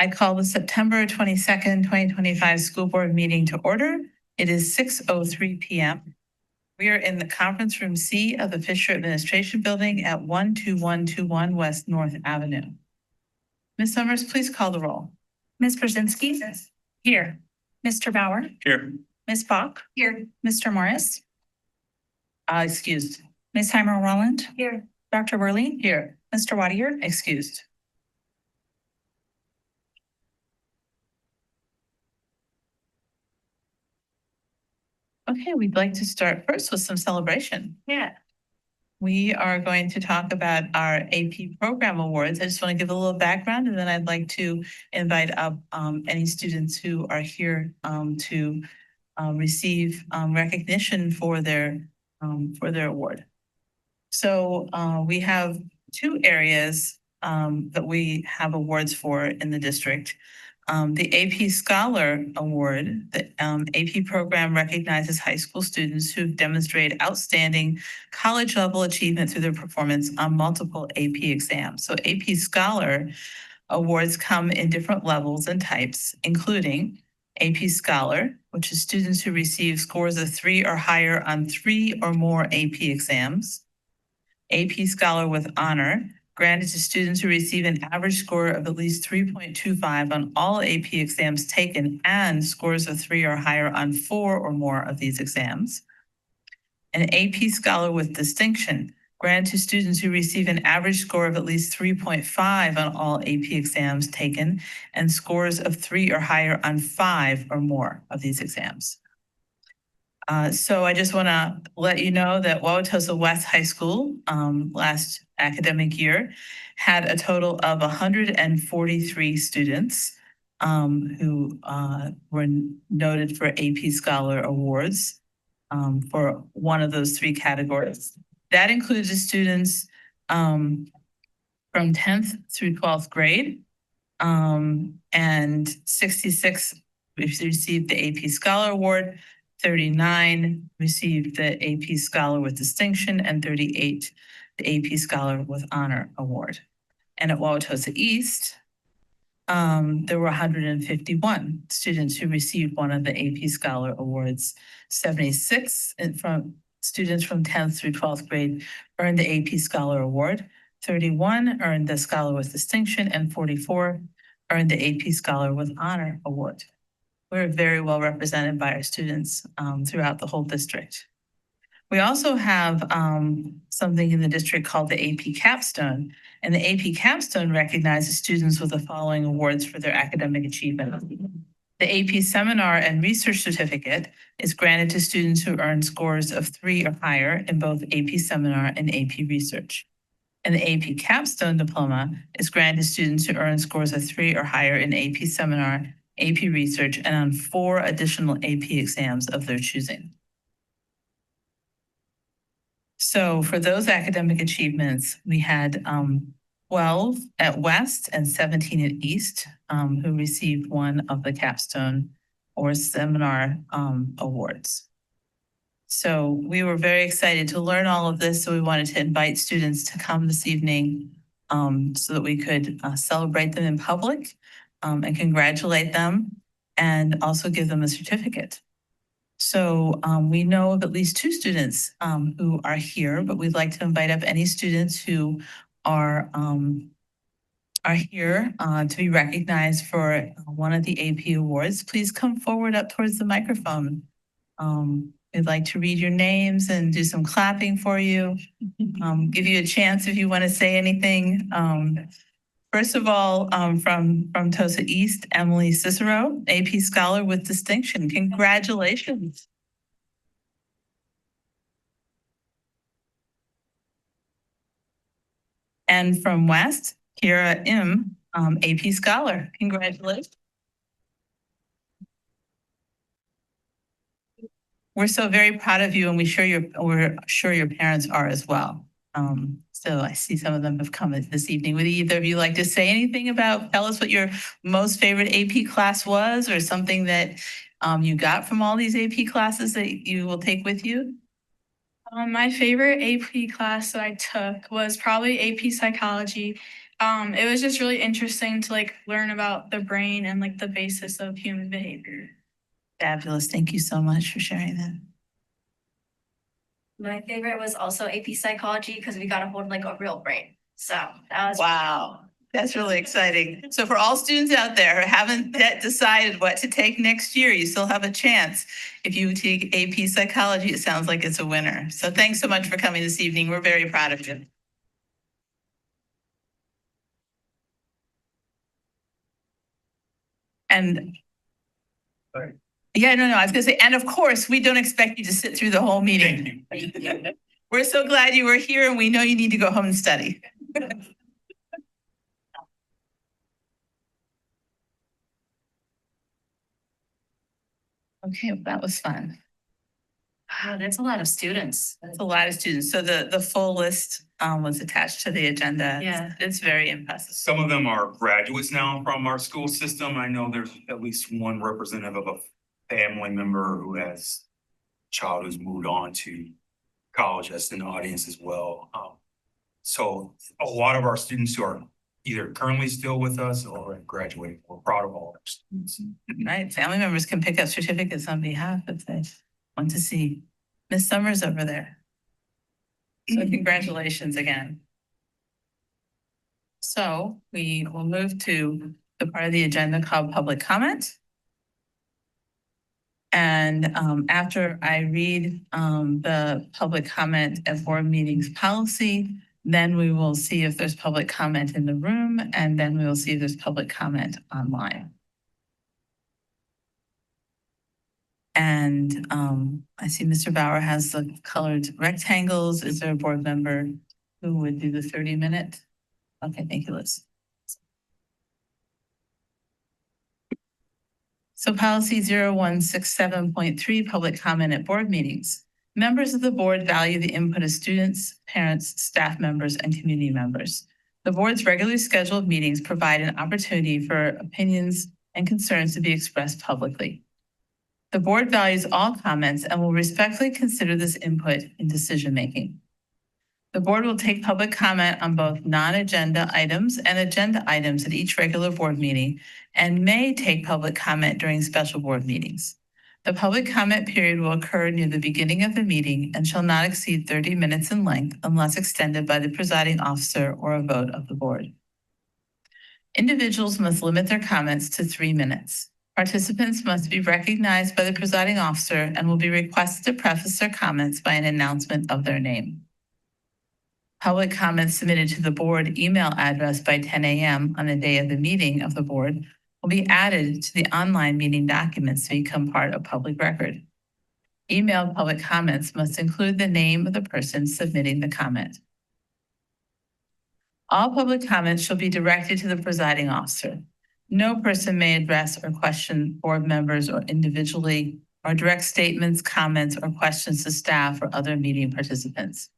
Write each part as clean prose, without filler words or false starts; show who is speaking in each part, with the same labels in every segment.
Speaker 1: I call the September 22nd, 2025 school board meeting to order. It is 6:03 p.m. We are in the conference room C of the Fisher Administration Building at 12121 West North Avenue. Ms. Summers, please call the roll.
Speaker 2: Ms. Brzezinski? Here. Mr. Bauer?
Speaker 3: Here.
Speaker 2: Ms. Bach? Here. Mr. Morris?
Speaker 1: Excused.
Speaker 2: Ms. Heimer Roland?
Speaker 1: Here.
Speaker 2: Dr. Worley?
Speaker 1: Here.
Speaker 2: Mr. Wadier?
Speaker 1: Excused. Okay, we'd like to start first with some celebration.
Speaker 2: Yeah.
Speaker 1: We are going to talk about our AP program awards. I just want to give a little background, and then I'd like to invite up any students who are here to receive recognition for their award. So we have two areas that we have awards for in the district. The AP Scholar Award, the AP program recognizes high school students who've demonstrated outstanding college level achievement through their performance on multiple AP exams. So AP Scholar awards come in different levels and types, including AP Scholar, which is students who receive scores of 3 or higher on 3 or more AP exams. AP Scholar with Honor, granted to students who receive an average score of at least 3.25 on all AP exams taken and scores of 3 or higher on 4 or more of these exams. An AP Scholar with Distinction, granted to students who receive an average score of at least 3.5 on all AP exams taken and scores of 3 or higher on 5 or more of these exams. So I just want to let you know that Wauwatosa West High School last academic year had a total of 143 students who were noted for AP Scholar Awards for one of those three categories. That includes the students from 10th through 12th grade, and 66 received the AP Scholar Award, 39 received the AP Scholar with Distinction, and 38 the AP Scholar with Honor Award. And at Wauwatosa East, there were 151 students who received one of the AP Scholar Awards. 76 from students from 10th through 12th grade earned the AP Scholar Award. 31 earned the Scholar with Distinction, and 44 earned the AP Scholar with Honor Award. We're very well represented by our students throughout the whole district. We also have something in the district called the AP Capstone, and the AP Capstone recognizes students with the following awards for their academic achievement. The AP Seminar and Research Certificate is granted to students who earn scores of 3 or higher in both AP Seminar and AP Research. And the AP Capstone Diploma is granted to students who earn scores of 3 or higher in AP Seminar, AP Research, and on 4 additional AP exams of their choosing. So for those academic achievements, we had 12 at West and 17 at East who received one of the Capstone or Seminar awards. So we were very excited to learn all of this, so we wanted to invite students to come this evening so that we could celebrate them in public and congratulate them and also give them a certificate. So we know of at least 2 students who are here, but we'd like to invite up any students who are here to be recognized for one of the AP awards. Please come forward up towards the microphone. We'd like to read your names and do some clapping for you. Give you a chance if you want to say anything. First of all, from Tosa East, Emily Cicero, AP Scholar with Distinction. Congratulations. And from West, Kira M, AP Scholar. Congratulations. We're so very proud of you, and we're sure your parents are as well. So I see some of them have come this evening. Would either of you like to say anything tell us what your most favorite AP class was, or something that you got from all these AP classes that you will take with you?
Speaker 4: My favorite AP class that I took was probably AP Psychology.
Speaker 2: It was just really interesting to like learn about the brain and like the basis of human behavior.
Speaker 1: Fabulous. Thank you so much for sharing that.
Speaker 3: My favorite was also AP psychology because we got to hold like a real brain. So that was
Speaker 1: Wow, that's really exciting. So for all students out there who haven't yet decided what to take next year, you still have a chance. If you take AP Psychology, it sounds like it's a winner. So thanks so much for coming this evening. We're very proud of you. And yeah, no, I was gonna say, and of course, we don't expect you to sit through the whole meeting. We're so glad you were here and we know you need to go home and study. Okay, well, that was fun.
Speaker 2: Wow, that's a lot of students.
Speaker 1: That's a lot of students. So the full list was attached to the agenda.
Speaker 2: Yeah.
Speaker 1: It's very impressive.
Speaker 4: Some of them are graduates now from our school system. I know there's at least one representative of a family member who has a child who's moved on to college that's in the audience as well. So a lot of our students who are either currently still with us or have graduated, we're proud of all our students.
Speaker 1: Right, family members can pick up certificates on behalf if they want to see Miss Summers over there. So congratulations again. So we will move to the part of the agenda called public comment. And after I read the public comment at board meetings policy, then we will see if there's public comment in the room, and then we will see if there's public comment online. And I see Mr. Bauer has the colored rectangles. Is there a board member who would do the 30-minute? Okay, thank you, Liz. So policy 0167.3, public comment at board meetings. Members of the board value the input of students, parents, staff members, and community members. The board's regularly scheduled meetings provide an opportunity for opinions and concerns to be expressed publicly. The board values all comments and will respectfully consider this input in decision-making. The board will take public comment on both non-agenda items and agenda items at each regular board meeting and may take public comment during special board meetings. The public comment period will occur near the beginning of the meeting and shall not exceed 30 minutes in length unless extended by the presiding officer or a vote of the board. Individuals must limit their comments to 3 minutes. Participants must be recognized by the presiding officer and will be requested to preface their comments by an announcement of their name. Public comments submitted to the board email address by 10 a.m. on the day of the meeting of the board will be added to the online meeting documents to become part of public record. Emailed public comments must include the name of the person submitting the comment. All public comments shall be directed to the presiding officer. No person may address or question board members or individually or direct statements, comments, or questions to staff or other meeting participants.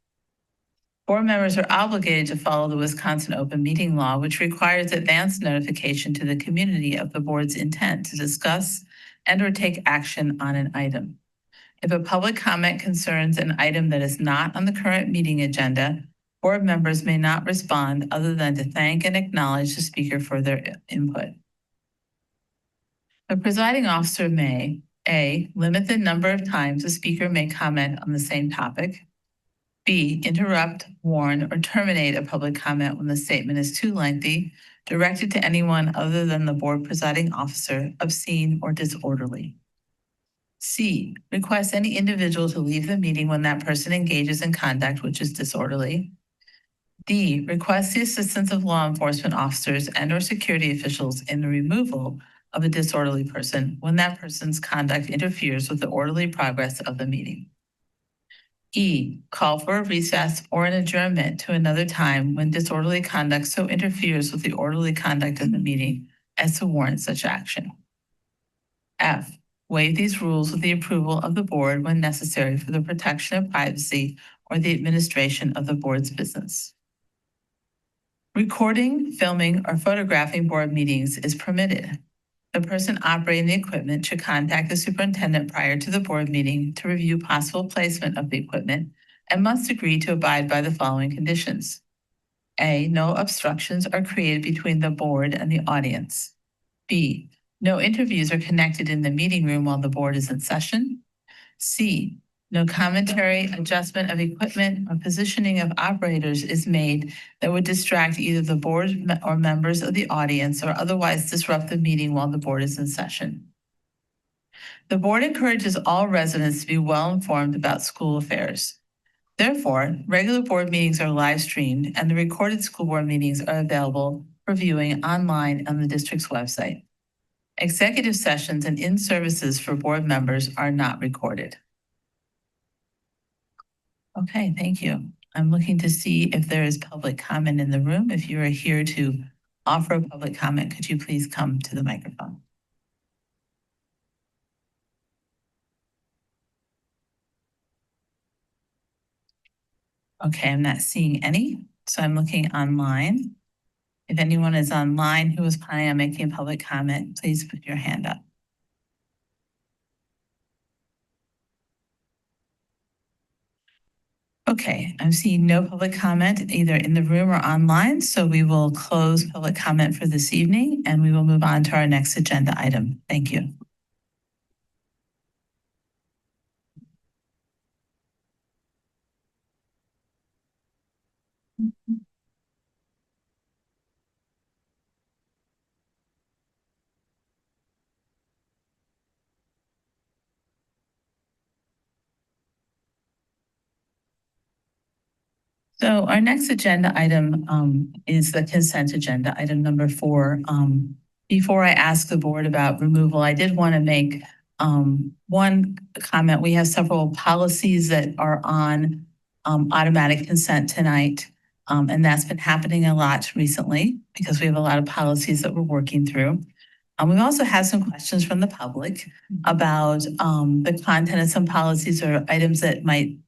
Speaker 1: Board members are obligated to follow the Wisconsin Open Meeting Law, which requires advance notification to the community of the board's intent to discuss and or take action on an item. If a public comment concerns an item that is not on the current meeting agenda, board members may not respond other than to thank and acknowledge the speaker for their input. The presiding officer may, A, limit the number of times a speaker may comment on the same topic. B, interrupt, warn, or terminate a public comment when the statement is too lengthy, directed to anyone other than the board presiding officer, obscene, or disorderly. C, request any individual to leave the meeting when that person engages in conduct which is disorderly. D, request the assistance of law enforcement officers and/or security officials in the removal of a disorderly person when that person's conduct interferes with the orderly progress of the meeting. E, call for a recess or an adjournment to another time when disorderly conduct so interferes with the orderly conduct of the meeting as to warrant such action. F, waive these rules with the approval of the board when necessary for the protection of privacy or the administration of the board's business. Recording, filming, or photographing board meetings is permitted. The person operating the equipment should contact the superintendent prior to the board meeting to review possible placement of the equipment and must agree to abide by the following conditions. A, no obstructions are created between the board and the audience. B, no interviews are connected in the meeting room while the board is in session. C, no commentary, adjustment of equipment, or positioning of operators is made that would distract either the board or members of the audience or otherwise disrupt the meeting while the board is in session. The board encourages all residents to be well informed about school affairs. Therefore, regular board meetings are live streamed and the recorded school board meetings are available for viewing online on the district's website. Executive sessions and in-services for board members are not recorded. Okay, thank you. I'm looking to see if there is public comment in the room. If you are here to offer a public comment, could you please come to the microphone? Okay, I'm not seeing any, so I'm looking online. If anyone is online who is planning on making a public comment, please put your hand up. Okay, I'm seeing no public comment either in the room or online, so we will close public comment for this evening and we will move on to our next agenda item. Thank you. So our next agenda item is the consent agenda, item number 4. Before I ask the board about removal, I did want to make one comment. We have several policies that are on automatic consent tonight. And that's been happening a lot recently because we have a lot of policies that we're working through. We've also had some questions from the public about the content of some policies or items that might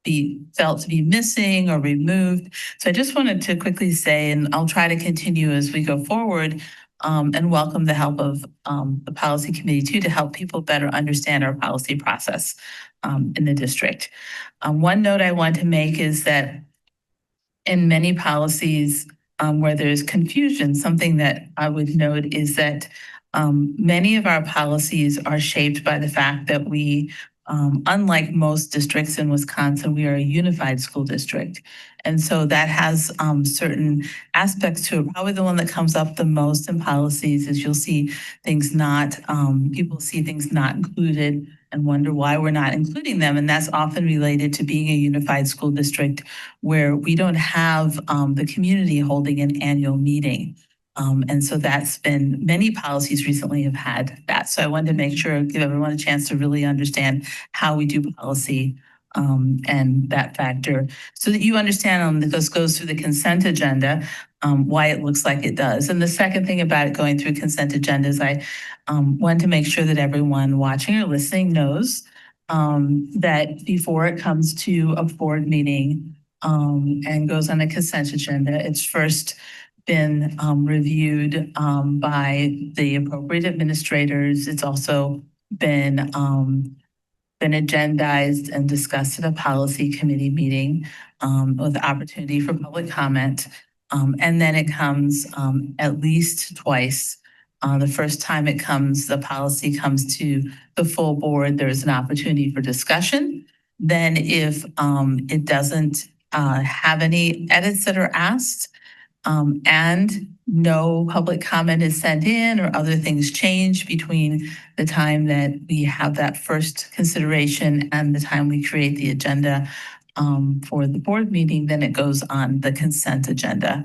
Speaker 1: be felt to be missing or removed. So I just wanted to quickly say, and I'll try to continue as we go forward, and welcome the help of the policy committee too, to help people better understand our policy process in the district. One note I want to make is that in many policies where there's confusion, something that I would note is that many of our policies are shaped by the fact that we, unlike most districts in Wisconsin, we are a unified school district. And so that has certain aspects to it. Probably the one that comes up the most in policies is you'll see things not, people see things not included and wonder why we're not including them. And that's often related to being a unified school district where we don't have the community holding an annual meeting. And so that's been, many policies recently have had that. So I wanted to make sure, give everyone a chance to really understand how we do policy and that factor so that you understand that this goes through the consent agenda, why it looks like it does. And the second thing about it going through consent agendas, I wanted to make sure that everyone watching or listening knows that before it comes to a board meeting and goes on a consent agenda, it's first been reviewed by the appropriate administrators. It's also been agendized and discussed at a policy committee meeting with the opportunity for public comment. And then it comes at least twice. The first time it comes, the policy comes to the full board, there's an opportunity for discussion. Then if it doesn't have any edits that are asked, and no public comment is sent in or other things change between the time that we have that first consideration and the time we create the agenda for the board meeting, then it goes on the consent agenda.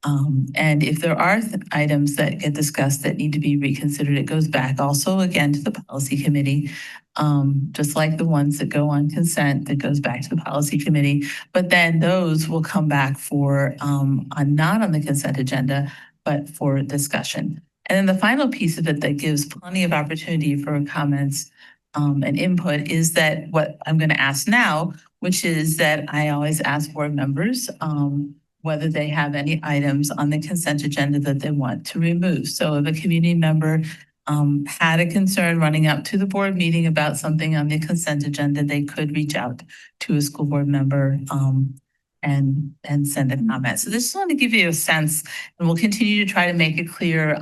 Speaker 1: And if there are items that get discussed that need to be reconsidered, it goes back also again to the policy committee. Just like the ones that go on consent, that goes back to the policy committee. But then those will come back for not on the consent agenda, but for discussion. And then the final piece of it that gives plenty of opportunity for comments and input is that what I'm going to ask now, which is that I always ask board members whether they have any items on the consent agenda that they want to remove. So if a community member had a concern running up to the board meeting about something on the consent agenda, they could reach out to a school board member and send a comment. So this is want to give you a sense, and we'll continue to try to make it clear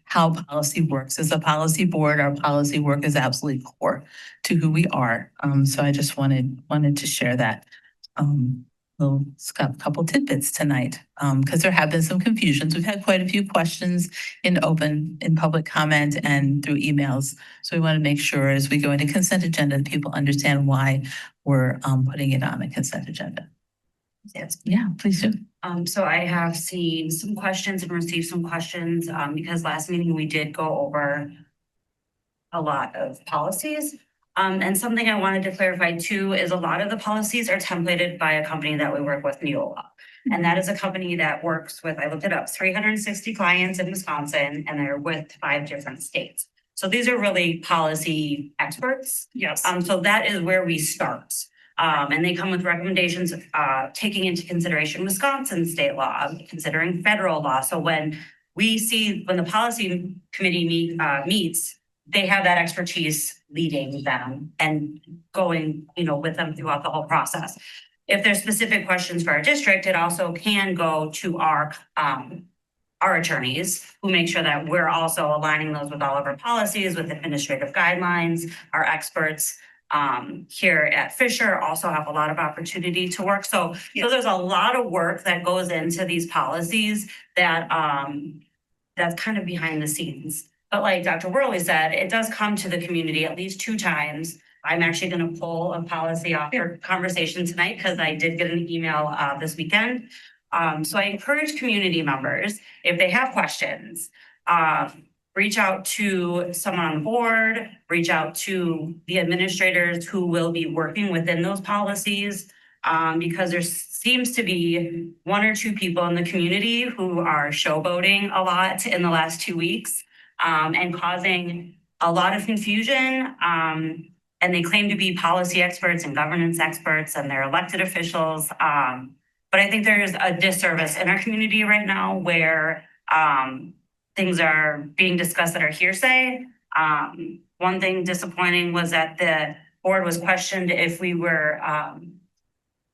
Speaker 1: how policy works. As a policy board, our policy work is absolutely core to who we are. So I just wanted to share that. Little couple tidbits tonight, because there have been some confusions. We've had quite a few questions in public comment and through emails. So we want to make sure as we go into consent agenda, that people understand why we're putting it on a consent agenda.
Speaker 5: Yes.
Speaker 1: Yeah, please do.
Speaker 5: So I have seen some questions and received some questions, because last meeting we did go over a lot of policies. And something I wanted to clarify too is a lot of the policies are templated by a company that we work with, Neola. And that is a company that works with, I looked it up, 360 clients in Wisconsin, and they're with 5 different states. So these are really policy experts.
Speaker 2: Yes.
Speaker 5: So that is where we start. And they come with recommendations, taking into consideration Wisconsin state law, considering federal law. So when the policy committee meets, they have that expertise leading them and going, with them throughout the whole process. If there's specific questions for our district, it also can go to our attorneys, who make sure that we're also aligning those with all of our policies, with administrative guidelines. Our experts here at Fisher also have a lot of opportunity to work. So there's a lot of work that goes into these policies that that's kind of behind the scenes. But like Dr. Worley said, it does come to the community at least 2 times. I'm actually going to pull a policy off for conversation tonight, because I did get an email this weekend. So I encourage community members, if they have questions, reach out to someone on the board, reach out to the administrators who will be working within those policies, because there seems to be 1 or 2 people in the community who are showboating a lot in the last 2 weeks, and causing a lot of confusion. And they claim to be policy experts and governance experts, and they're elected officials. But I think there's a disservice in our community right now where things are being discussed that are hearsay. One thing disappointing was that the board was questioned if we were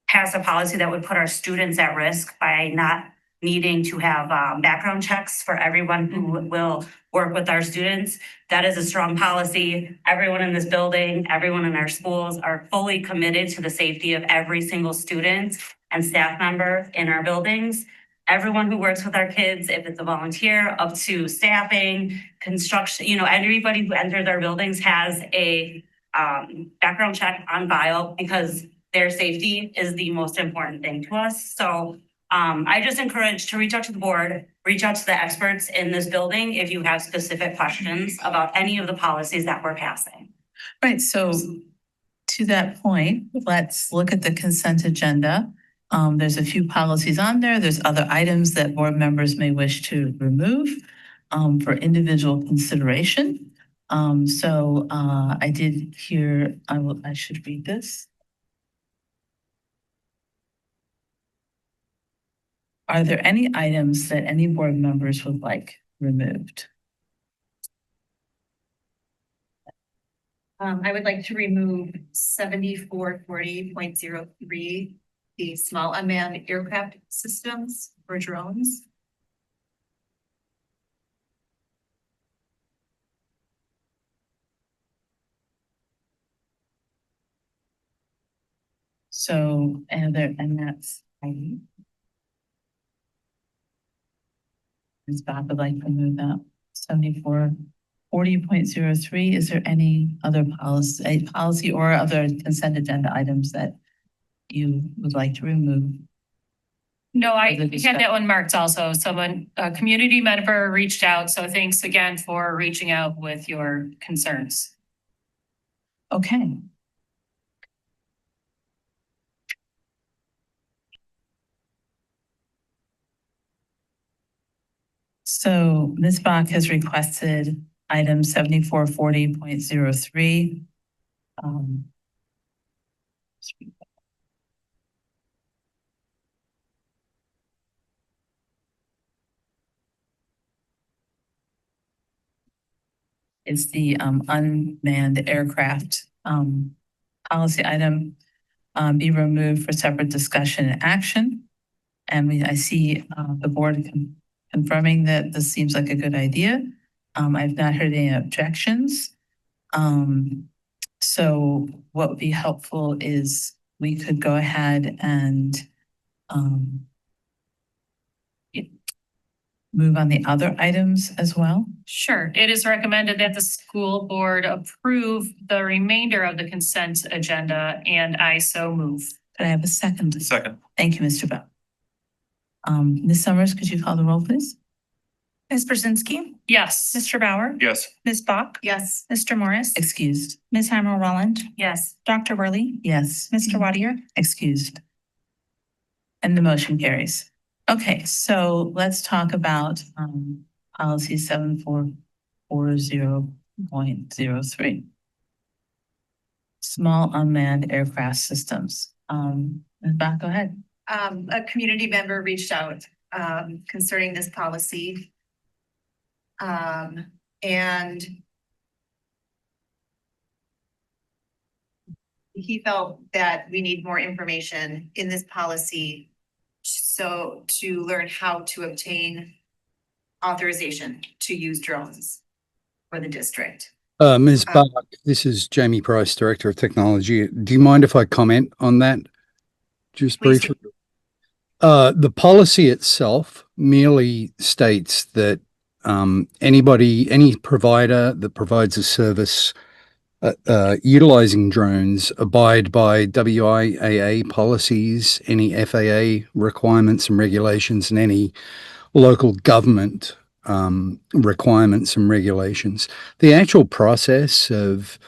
Speaker 5: pass a policy that would put our students at risk by not needing to have background checks for everyone who will work with our students. That is a strong policy. Everyone in this building, everyone in our schools are fully committed to the safety of every single student and staff member in our buildings. Everyone who works with our kids, if it's a volunteer, up to staffing, construction, everybody who enters our buildings has a background check on file, because their safety is the most important thing to us. So I just encourage to reach out to the board, reach out to the experts in this building if you have specific questions about any of the policies that we're passing.
Speaker 1: Right, so to that point, let's look at the consent agenda. There's a few policies on there. There's other items that board members may wish to remove for individual consideration. So I did hear, I should read this. Are there any items that any board members would like removed?
Speaker 6: I would like to remove 7440.03, the small unmanned aircraft systems for drones.
Speaker 1: So, and that's Heidi. Ms. Bob would like to move that 7440.03. Is there any other policy or other consent agenda items that you would like to remove?
Speaker 7: No, I
Speaker 1: For the
Speaker 7: had
Speaker 1: discussion.
Speaker 7: that one marked also. A community member reached out. So thanks again for reaching out with your concerns.
Speaker 1: Okay. So Ms. Bach has requested item 7440.03. It's the unmanned aircraft policy item. be removed for separate discussion and action. And I see the board confirming that this seems like a good idea. I've not heard any objections. So what would be helpful is we could go ahead and move on the other items as well.
Speaker 7: Sure. It is recommended that the school board approve the remainder of the consent agenda, and I so move.
Speaker 1: Could I have a second?
Speaker 4: Second.
Speaker 1: Thank you, Mr. Bell. Ms. Summers, could you call the roll, please?
Speaker 2: Ms. Brzezinski,
Speaker 7: Yes.
Speaker 2: Mr. Bauer,
Speaker 4: Yes.
Speaker 2: Ms. Bach,
Speaker 6: Yes.
Speaker 2: Mr. Morris,
Speaker 1: Excused.
Speaker 2: Ms. Hammer Rolland,
Speaker 5: Yes.
Speaker 2: Dr. Worley,
Speaker 1: Yes.
Speaker 2: Mr. Wadier.
Speaker 1: Excused. And the motion carries. Okay, so let's talk about policy 7440.03. Small unmanned aircraft systems. Ms. Bach, go ahead.
Speaker 6: A community member reached out concerning this policy. And he felt that we need more information in this policy so to learn how to obtain authorization to use drones for the district.
Speaker 8: Ms. Bach, this is Jamie Price, Director of Technology. Do you mind if I comment on that? Just
Speaker 6: Please
Speaker 8: briefly. The policy itself merely states that any provider that provides a service utilizing drones abide by WIAA policies, any FAA requirements and regulations, and any local government requirements and regulations. The actual process of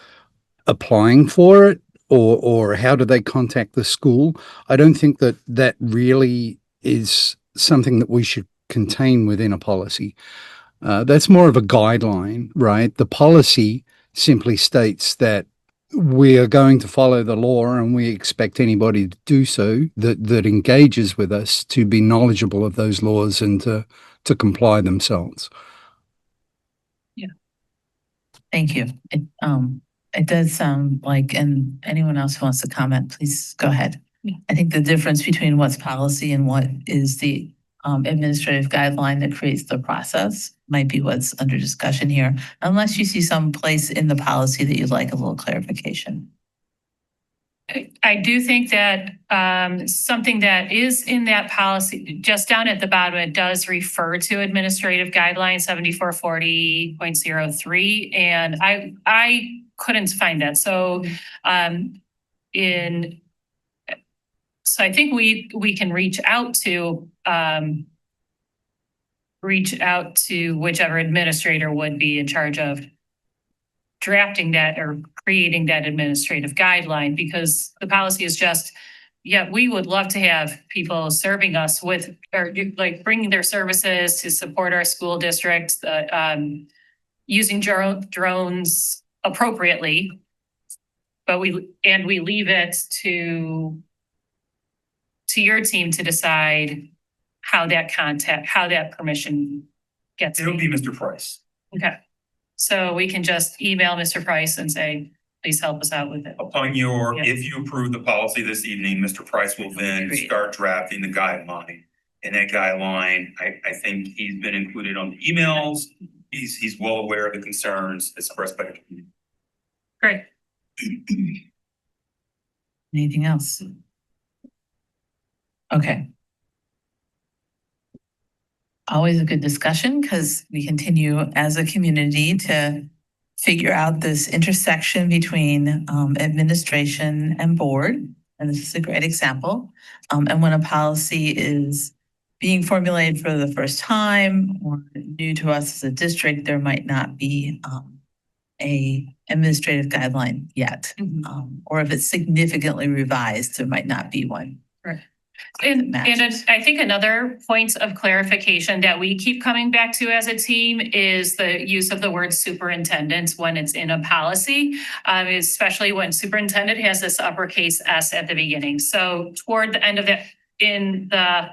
Speaker 8: applying for it or how do they contact the school, I don't think that really is something that we should contain within a policy. That's more of a guideline, right? The policy simply states that we are going to follow the law and we expect anybody to do so that engages with us to be knowledgeable of those laws and to comply themselves.
Speaker 1: Thank you. It does sound like, and anyone else who wants to comment, please go ahead. I think the difference between what's policy and what is the administrative guideline that creates the process might be what's under discussion here, unless you see some place in the policy that you'd like a little clarification.
Speaker 7: I do think that something that is in that policy, just down at the bottom, it does refer to administrative guidelines 7440.03, and I couldn't find that. So so I think we can reach out to whichever administrator would be in charge of drafting that or creating that administrative guideline, because the policy is just, yeah, we would love to have people serving us with, or like bringing their services to support our school districts, using drones appropriately. But we leave it to your team to decide how that permission gets.
Speaker 4: It'll be Mr. Price.
Speaker 7: Okay. So we can just email Mr. Price and say, please help us out with it.
Speaker 4: Upon if you approve the policy this evening, Mr. Price will then
Speaker 1: Agreed.
Speaker 4: start drafting the guideline. And that guideline, I think he's been included on the emails. He's well aware of the concerns expressed by the community.
Speaker 7: Great.
Speaker 1: Anything else? Okay. Always a good discussion because we continue as a community to figure out this intersection between administration and board. And this is a great example. And when a policy is being formulated for the first time or new to us as a district, there might not be a administrative guideline yet. Or if it's significantly revised, there might not be one.
Speaker 7: Right. And I think another point of clarification that we keep coming back to as a team is the use of the word superintendent when it's in a policy, especially when superintendent has this uppercase S at the beginning. So toward the end of it, in the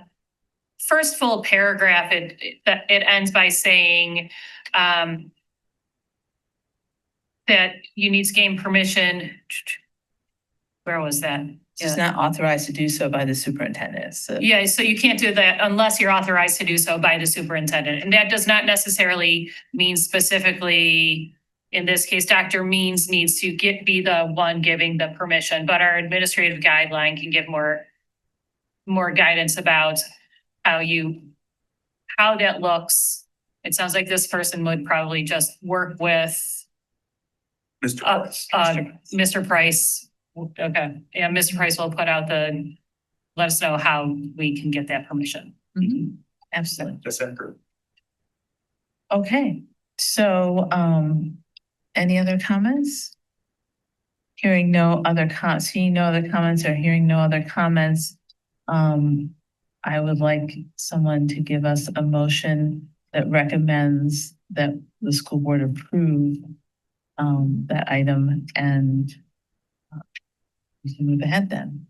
Speaker 7: first full paragraph, it ends by saying that you need to gain permission. Where was that?
Speaker 1: She's not authorized to do so by the superintendent, so.
Speaker 7: Yeah, so you can't do that unless you're authorized to do so by the superintendent. And that does not necessarily mean specifically, in this case, Dr. Means needs to be the one giving the permission, but our administrative guideline can give more guidance about how that looks. It sounds like this person would probably just work with
Speaker 4: Mr. Price.
Speaker 7: Mr. Price. Okay, yeah, Mr. Price will let us know how we can get that permission.
Speaker 1: Absolutely.
Speaker 4: That's accurate.
Speaker 1: Okay, so, any other comments? Hearing no other seeing no other comments or hearing no other comments, I would like someone to give us a motion that recommends that the school board approve, that item, and we can move ahead then.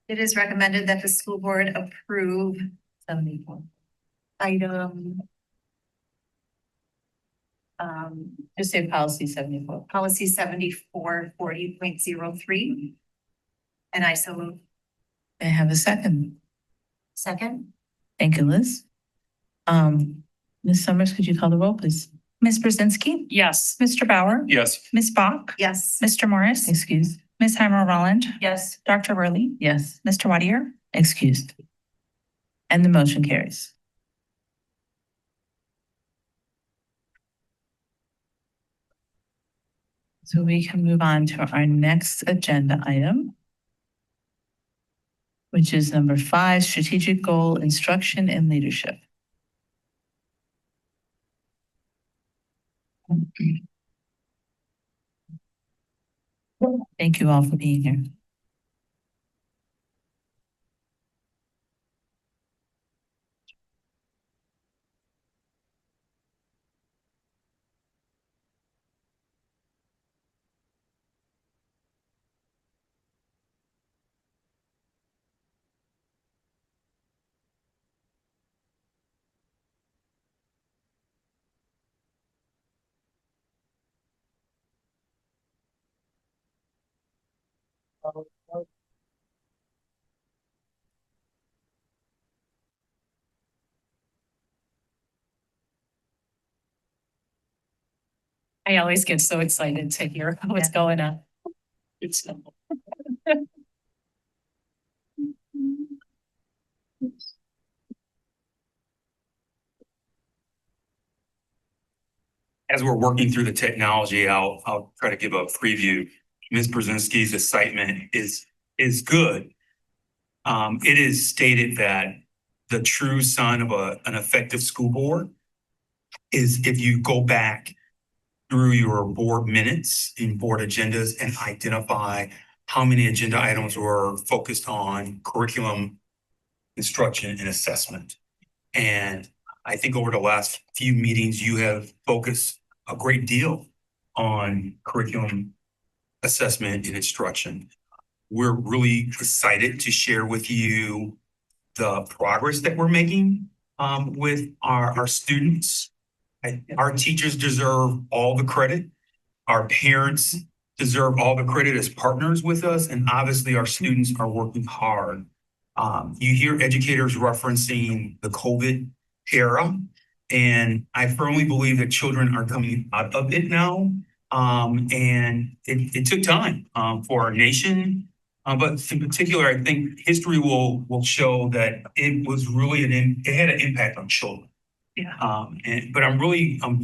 Speaker 6: It is recommended that the school board approve
Speaker 1: 74.
Speaker 6: item
Speaker 1: Just say policy 74.
Speaker 6: policy 7440.03. And I so move.
Speaker 1: May I have a second?
Speaker 3: Second?
Speaker 1: Thank you, Liz. Ms. Summers, could you call the roll, please?
Speaker 9: Ms. Brzezinski,
Speaker 7: Yes.
Speaker 9: Mr. Bauer,
Speaker 4: Yes.
Speaker 9: Ms. Bach,
Speaker 6: Yes.
Speaker 9: Mr. Morris,
Speaker 1: Excused?
Speaker 9: Ms. Heimer Roland,
Speaker 5: Yes.
Speaker 9: Dr. Worley,
Speaker 1: Yes.
Speaker 9: Mr. Wadier,
Speaker 1: Excused. And the motion carries. So we can move on to our next agenda item, which is number 5, strategic goal, instruction and leadership. Thank you all for being here.
Speaker 7: I always get so excited to hear what's going on. It's
Speaker 4: As we're working through the technology, I'll try to give a preview. Ms. Brzezinski's assignment is good. It is stated that the true sign of an effective school board is if you go back through your board minutes and board agendas and identify how many agenda items were focused on curriculum, instruction, and assessment. And I think over the last few meetings, you have focused a great deal on curriculum, assessment, and instruction. We're really excited to share with you the progress that we're making with our students. Our teachers deserve all the credit. Our parents deserve all the credit as partners with us. And obviously our students are working hard. You hear educators referencing the COVID era. And I firmly believe that children are coming out of it now. And it took time for our nation. But in particular, I think history will show that it was really it had an impact on children.
Speaker 7: Yeah.
Speaker 4: But I'm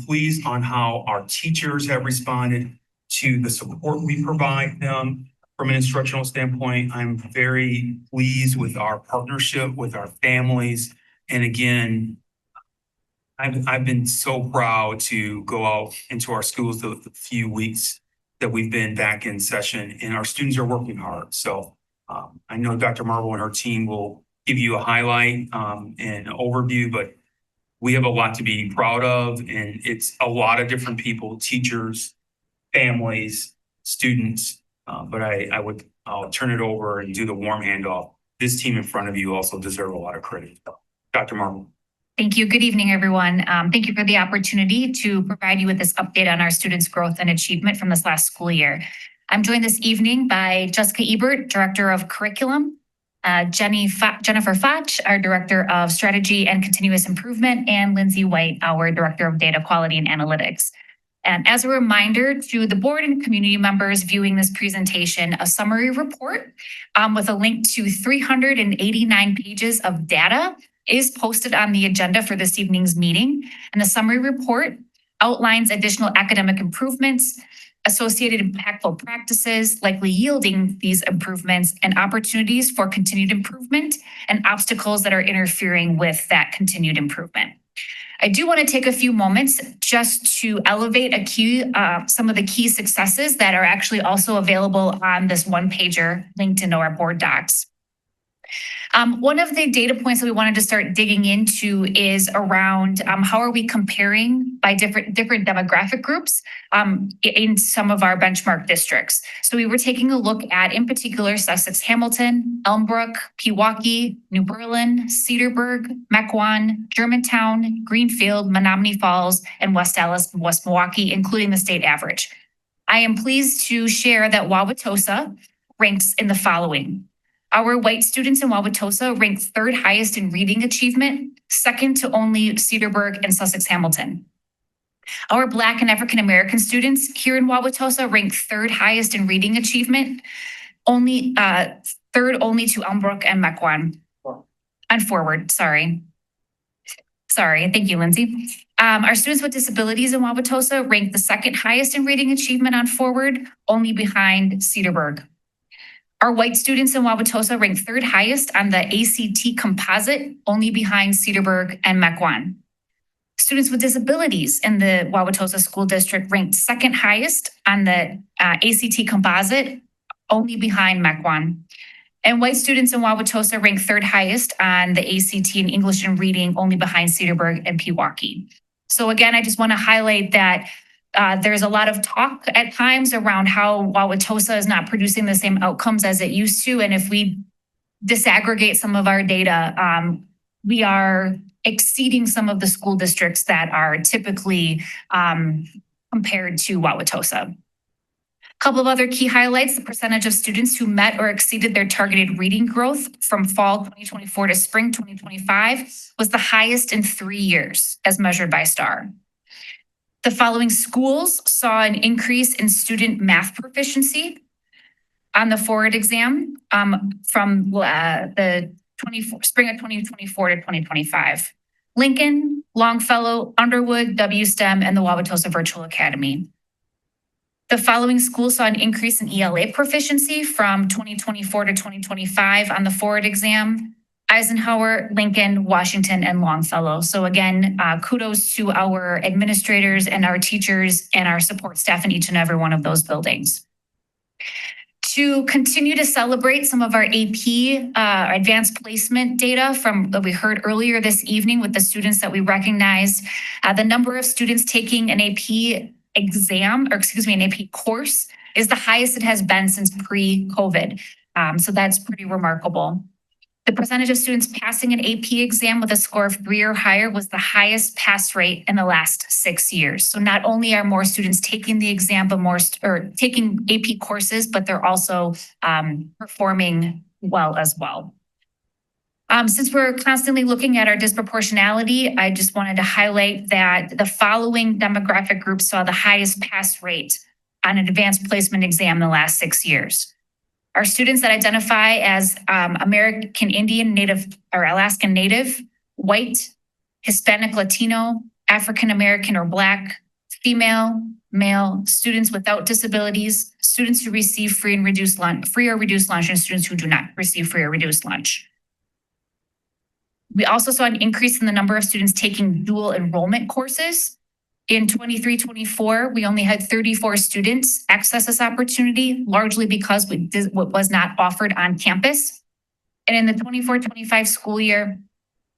Speaker 4: pleased on how our teachers have responded to the support we provide them from an instructional standpoint. I'm very pleased with our partnership with our families. And again, I've been so proud to go out into our schools the few weeks that we've been back in session, and our students are working hard. So I know Dr. Marble and her team will give you a highlight and an overview, but we have a lot to be proud of, and it's a lot of different people, teachers, families, students. But I'll turn it over and do the warm handoff. This team in front of you also deserve a lot of credit. Dr. Marble.
Speaker 10: Thank you. Good evening, everyone. Thank you for the opportunity to provide you with this update on our students' growth and achievement from this last school year. I'm joined this evening by Jessica Ebert, Director of Curriculum, Jennifer Foch, our Director of Strategy and Continuous Improvement, and Lindsay White, our Director of Data Quality and Analytics. And as a reminder to the board and community members viewing this presentation, a summary report with a link to 389 pages of data is posted on the agenda for this evening's meeting. And the summary report outlines additional academic improvements, associated impactful practices likely yielding these improvements, and opportunities for continued improvement and obstacles that are interfering with that continued improvement. I do want to take a few moments just to elevate some of the key successes that are actually also available on this one-pager linked into our board docs. One of the data points that we wanted to start digging into is around how are we comparing by different demographic groups in some of our benchmark districts. So we were taking a look at, in particular, Sussex Hamilton, Elmbrook, Pewaukee, New Berlin, Cedarburg, Mequon, Germantown, Greenfield, Menominee Falls, and West Allis, West Milwaukee, including the state average. I am pleased to share that Wauwatosa ranks in the following. Our white students in Wauwatosa ranked third highest in reading achievement, second to only Cedarburg and Sussex Hamilton. Our Black and African American students here in Wauwatosa ranked third highest in reading achievement, third only to Elmbrook and Mequon. And Forward, sorry. Thank you, Lindsay. Our students with disabilities in Wauwatosa ranked the second highest in reading achievement on Forward, only behind Cedarburg. Our white students in Wauwatosa ranked third highest on the ACT composite, only behind Cedarburg and Mequon. Students with disabilities in the Wauwatosa School District ranked second highest on the ACT composite, only behind Mequon. And white students in Wauwatosa ranked third highest on the ACT in English and Reading, only behind Cedarburg and Pewaukee. So again, I just want to highlight that there's a lot of talk at times around how Wauwatosa is not producing the same outcomes as it used to. And if we disaggregate some of our data, we are exceeding some of the school districts that are typically compared to Wauwatosa. A couple of other key highlights: the percentage of students who met or exceeded their targeted reading growth from fall 2024 to spring 2025 was the highest in 3 years, as measured by STAR. The following schools saw an increase in student math proficiency on the Forward exam from the spring of 2024 to 2025. Lincoln, Longfellow, Underwood, WSTEM, and the Wauwatosa Virtual Academy. The following schools saw an increase in ELA proficiency from 2024 to 2025 on the Forward exam: Eisenhower, Lincoln, Washington, and Longfellow. So again, kudos to our administrators and our teachers and our support staff in each and every one of those buildings. To continue to celebrate some of our AP advanced placement data that we heard earlier this evening with the students that we recognized, the number of students taking an AP exam, or excuse me, an AP course is the highest it has been since pre-COVID. So that's pretty remarkable. The percentage of students passing an AP exam with a score of 3 or higher was the highest pass rate in the last 6 years. So not only are more students taking the exam, but taking AP courses, but they're also performing well as well. Since we're constantly looking at our disproportionality, I just wanted to highlight that the following demographic groups saw the highest pass rate on an advanced placement exam in the last 6 years. Our students that identify as American Indian, Native, or Alaskan Native, white, Hispanic, Latino, African American or Black, female, male, students without disabilities, students who receive free or reduced lunch, and students who do not receive free or reduced lunch. We also saw an increase in the number of students taking dual enrollment courses. In 23-24, we only had 34 students access this opportunity, largely because what was not offered on campus. And in the 24-25 school year,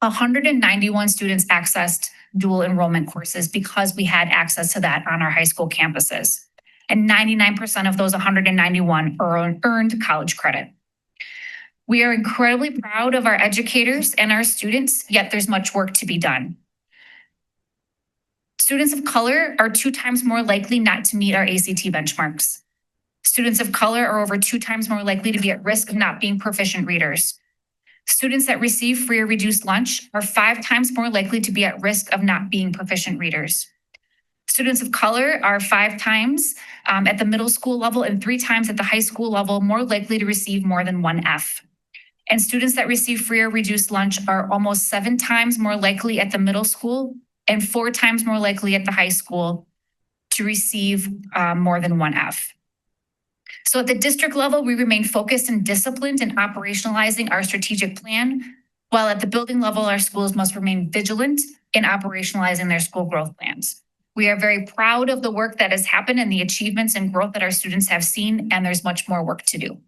Speaker 10: 191 students accessed dual enrollment courses because we had access to that on our high school campuses. And 99% of those 191 earned college credit. We are incredibly proud of our educators and our students, yet there's much work to be done. Students of color are 2 times more likely not to meet our ACT benchmarks. Students of color are over 2 times more likely to be at risk of not being proficient readers. Students that receive free or reduced lunch are 5 times more likely to be at risk of not being proficient readers. Students of color are 5 times at the middle school level and 3 times at the high school level more likely to receive more than one F. And students that receive free or reduced lunch are almost 7 times more likely at the middle school and 4 times more likely at the high school to receive more than one F. So at the district level, we remain focused and disciplined in operationalizing our strategic plan, while at the building level, our schools must remain vigilant in operationalizing their school growth plans. We are very proud of the work that has happened and the achievements and growth that our students have seen, and there's much more work to do.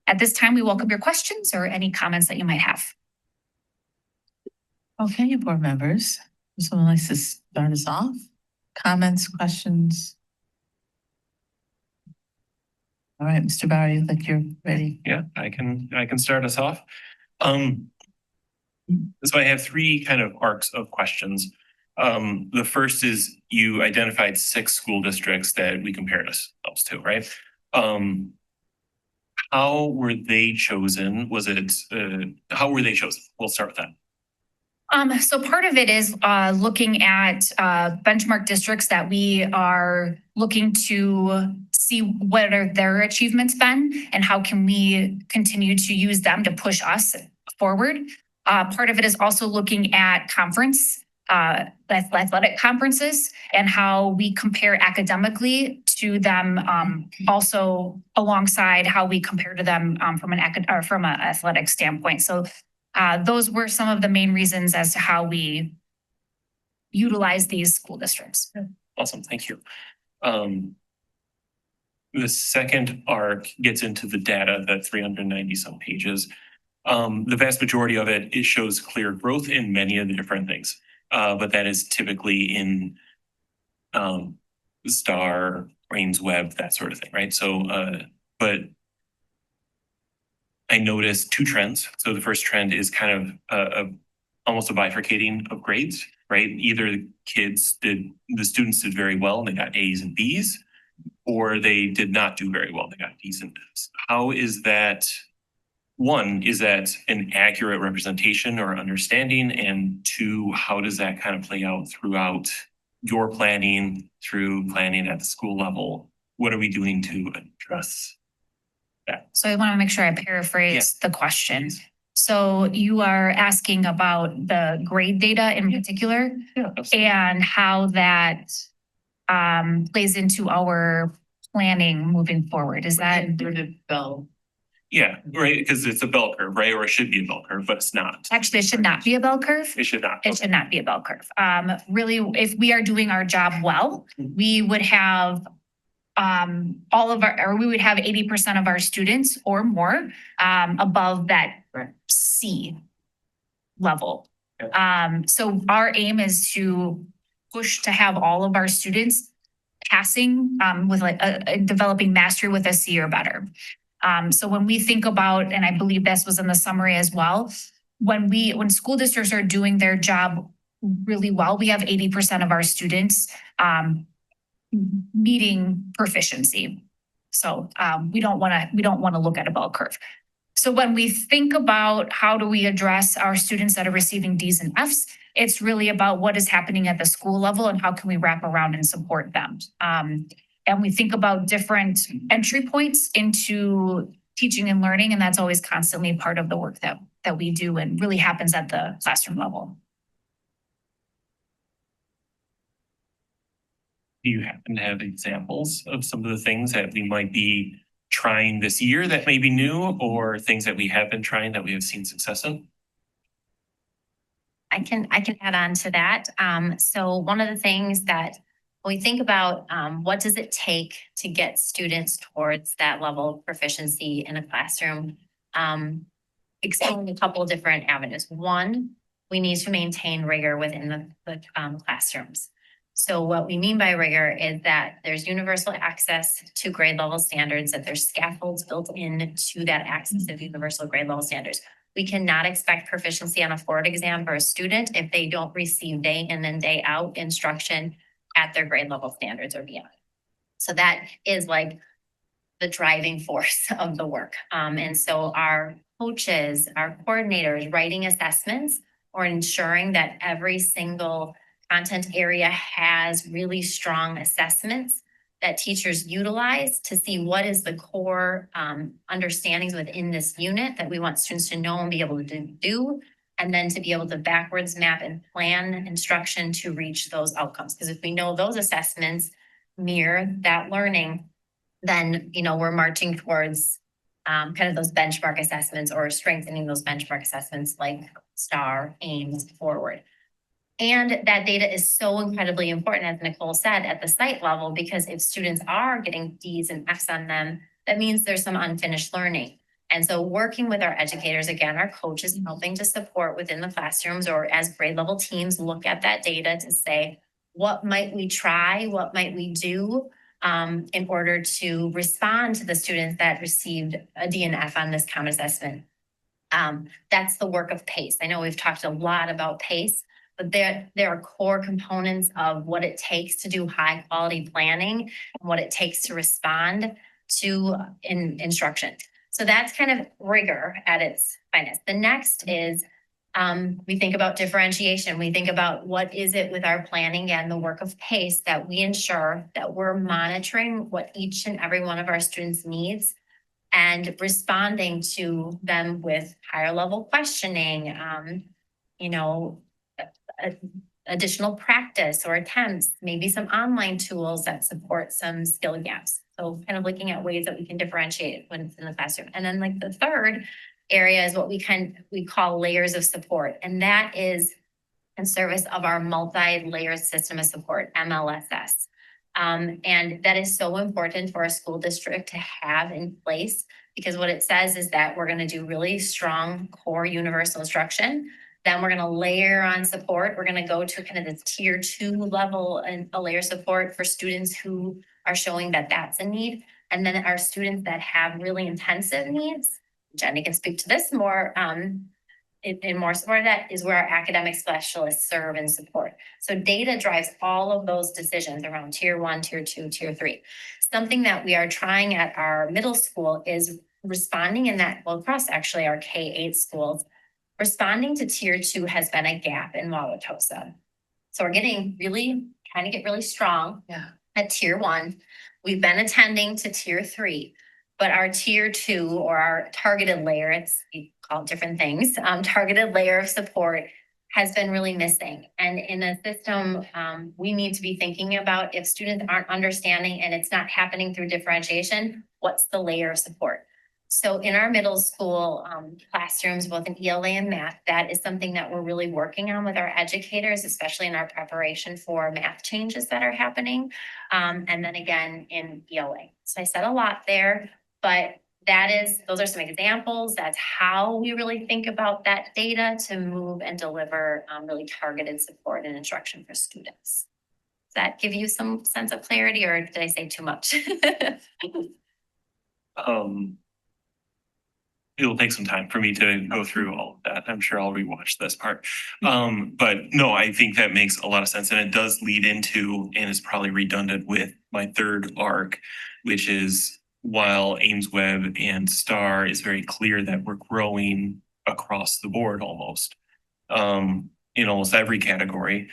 Speaker 10: At this time, we welcome your questions or any comments that you might have.
Speaker 1: Okay, board members, someone likes to start us off? Comments, questions? All right, Mr. Bauer, you look like you're ready.
Speaker 11: Yeah, I can start us off. So I have 3 kind of arcs of questions. The first is you identified 6 school districts that we compared ourselves to, right? How were they chosen? How were they chosen? We'll start with that.
Speaker 10: So part of it is looking at benchmark districts that we are looking to see what are their achievements been and how can we continue to use them to push us forward. Part of it is also looking at athletic conferences and how we compare academically to them, also alongside how we compare to them from an athletic standpoint. So those were some of the main reasons as to how we utilize these school districts.
Speaker 11: Awesome, thank you. The second arc gets into the data, that 390 some pages. The vast majority of it shows clear growth in many of the different things. But that is typically in STAR, Rains Web, that sort of thing, right? So, but I noticed 2 trends. So the first trend is kind of almost a bifurcating of grades, right? Either the students did very well and they got A's and B's, or they did not do very well, they got D's and F's. How is that? One, is that an accurate representation or understanding? And 2, how does that kind of play out throughout your planning, through planning at the school level? What are we doing to address that?
Speaker 10: So I want to make sure I paraphrase the question. So you are asking about the grade data in particular and how that plays into our planning moving forward. Is that?
Speaker 11: Yeah, right, because it's a bell curve, right? Or it should be a bell curve, but it's not.
Speaker 10: Actually, it should not be a bell curve.
Speaker 11: It should not.
Speaker 10: It should not be a bell curve. Really, if we are doing our job well, we would have we would have 80% of our students or more above that C level. So our aim is to push to have all of our students passing with developing mastery with a C or better. So when we think about, and I believe this was in the summary as well, when school districts are doing their job really well, we have 80% of our students meeting proficiency. So we don't want to look at a bell curve. So when we think about how do we address our students that are receiving D's and F's, it's really about what is happening at the school level and how can we wrap around and support them. And we think about different entry points into teaching and learning, and that's always constantly part of the work that we do and really happens at the classroom level.
Speaker 11: Do you happen to have examples of some of the things that we might be trying this year that may be new, or things that we have been trying that we have seen success in?
Speaker 3: I can add on to that. So one of the things that when we think about what does it take to get students towards that level of proficiency in a classroom, exploring a couple of different avenues. One, we need to maintain rigor within the classrooms. So what we mean by rigor is that there's universal access to grade level standards, that there's scaffolds built in to that access of universal grade level standards. We cannot expect proficiency on a Ford exam for a student if they don't receive day in and day out instruction at their grade level standards or beyond. So that is like the driving force of the work. And so our coaches, our coordinators writing assessments or ensuring that every single content area has really strong assessments that teachers utilize to see what is the core understandings within this unit that we want students to know and be able to do, and then to be able to backwards map and plan instruction to reach those outcomes. Because if we know those assessments mirror that learning, then, you know, we're marching towards kind of those benchmark assessments or strengthening those benchmark assessments like STAR, AIMS, Forward. And that data is so incredibly important, as Nicole said, at the site level, because if students are getting D's and F's on them, that means there's some unfinished learning. And so working with our educators, again, our coaches, helping to support within the classrooms or as grade level teams look at that data to say, what might we try? What might we do in order to respond to the students that received a D and F on this common assessment? That's the work of PACE. I know we've talked a lot about PACE, but there are core components of what it takes to do high quality planning and what it takes to respond to instruction. So that's kind of rigor at its finest. The next is we think about differentiation. We think about what is it with our planning and the work of PACE that we ensure that we're monitoring what each and every one of our students needs and responding to them with higher level questioning, additional practice or attempts, maybe some online tools that support some skill gaps. So kind of looking at ways that we can differentiate when it's in the classroom. And then like the third area is what we call layers of support. And that is in service of our multi-layered system of support, MLSS. And that is so important for a school district to have in place, because what it says is that we're going to do really strong core universal instruction. Then we're going to layer on support. We're going to go to kind of the tier 2 level and a layer support for students who are showing that that's a need. And then our students that have really intensive needs, Jenny can speak to this more, in more support of that is where our academic specialists serve and support. So data drives all of those decisions around tier 1, tier 2, tier 3. Something that we are trying at our middle school is responding in that, well, across actually our K-8 schools, responding to tier 2 has been a gap in Wauwatosa. So we're trying to get really strong at tier 1. We've been attending to tier 3, but our tier 2 or our targeted layer, we call it different things, targeted layer of support has been really missing. And in a system, we need to be thinking about if students aren't understanding and it's not happening through differentiation, what's the layer of support? So in our middle school classrooms, both in ELA and math, that is something that we're really working on with our educators, especially in our preparation for math changes that are happening. And then again in ELA. So I said a lot there, but those are some examples. That's how we really think about that data to move and deliver really targeted support and instruction for students. Does that give you some sense of clarity, or did I say too much?
Speaker 11: It'll take some time for me to go through all of that. I'm sure I'll rewatch this part. But no, I think that makes a lot of sense. And it does lead into, and is probably redundant with my third arc, which is while Ames Web and STAR is very clear that we're growing across the board almost, in almost every category,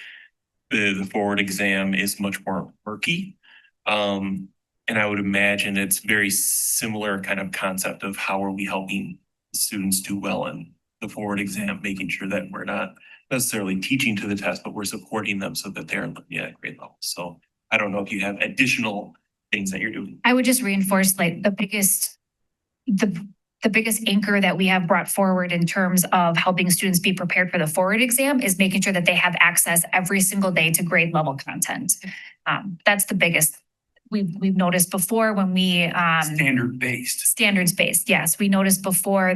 Speaker 11: the forward exam is much more murky. And I would imagine it's very similar kind of concept of how are we helping students do well in the forward exam, making sure that we're not necessarily teaching to the test, but we're supporting them so that they're looking at grade level. So I don't know if you have additional things that you're doing.
Speaker 10: I would just reinforce like the biggest anchor that we have brought forward in terms of helping students be prepared for the forward exam is making sure that they have access every single day to grade level content. That's the biggest. We've noticed before when we standards based. Yes, we noticed before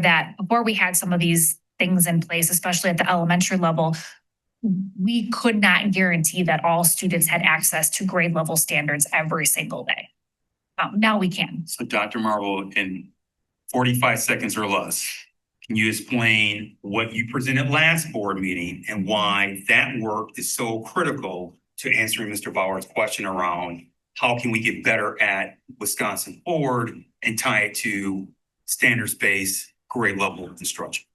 Speaker 10: we had some of these things in place, especially at the elementary level, we could not guarantee that all students had access to grade level standards every single day. Now we can.
Speaker 4: So Dr. Marble, in 45 seconds or less, can you explain what you presented last board meeting and why that work is so critical to answering Mr. Bauer's question around how can we get better at Wisconsin Forward and tie it to standards-based grade level instruction.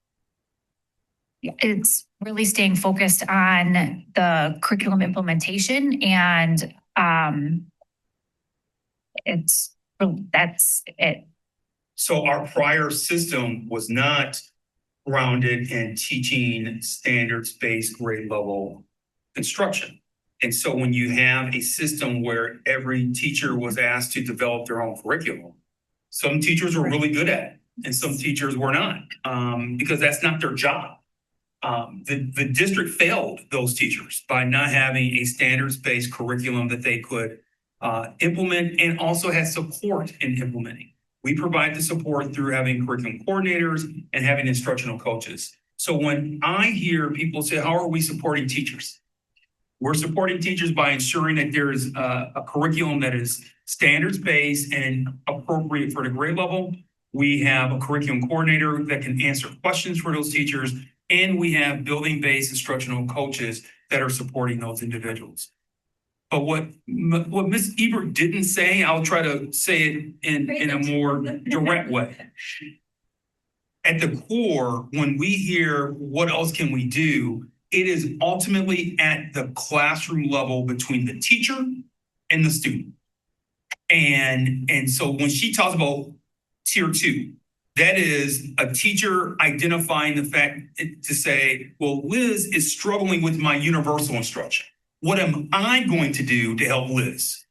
Speaker 10: It's really staying focused on the curriculum implementation and that's it.
Speaker 4: So our prior system was not grounded in teaching standards-based grade level instruction. And so when you have a system where every teacher was asked to develop their own curriculum, some teachers were really good at it and some teachers were not, because that's not their job. The district failed those teachers by not having a standards-based curriculum that they could implement and also had support in implementing. We provide the support through having curriculum coordinators and having instructional coaches. So when I hear people say, how are we supporting teachers? We're supporting teachers by ensuring that there's a curriculum that is standards-based and appropriate for the grade level. We have a curriculum coordinator that can answer questions for those teachers. And we have building-based instructional coaches that are supporting those individuals. But what Ms. Ebert didn't say, I'll try to say it in a more direct way. At the core, when we hear what else can we do, it is ultimately at the classroom level between the teacher and the student. And so when she talks about tier 2, that is a teacher identifying the fact to say, well, Liz is struggling with my universal instruction. What am I going to do to help Liz?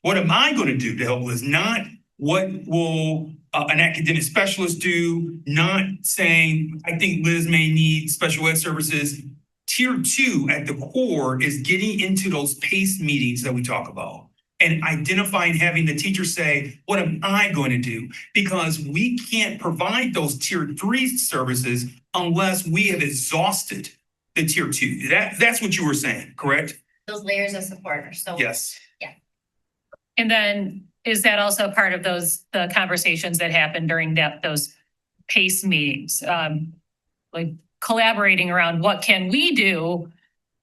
Speaker 4: What am I going to do to help Liz? Not what will an academic specialist do, not saying, I think Liz may need special ed services. Tier 2 at the core is getting into those PACE meetings that we talk about and identifying, having the teacher say, what am I going to do? Because we can't provide those tier 3 services unless we have exhausted the tier 2. That's what you were saying, correct?
Speaker 3: Those layers of support are so.
Speaker 4: Yes.
Speaker 7: And then is that also part of the conversations that happen during those PACE meetings? Like collaborating around what can we do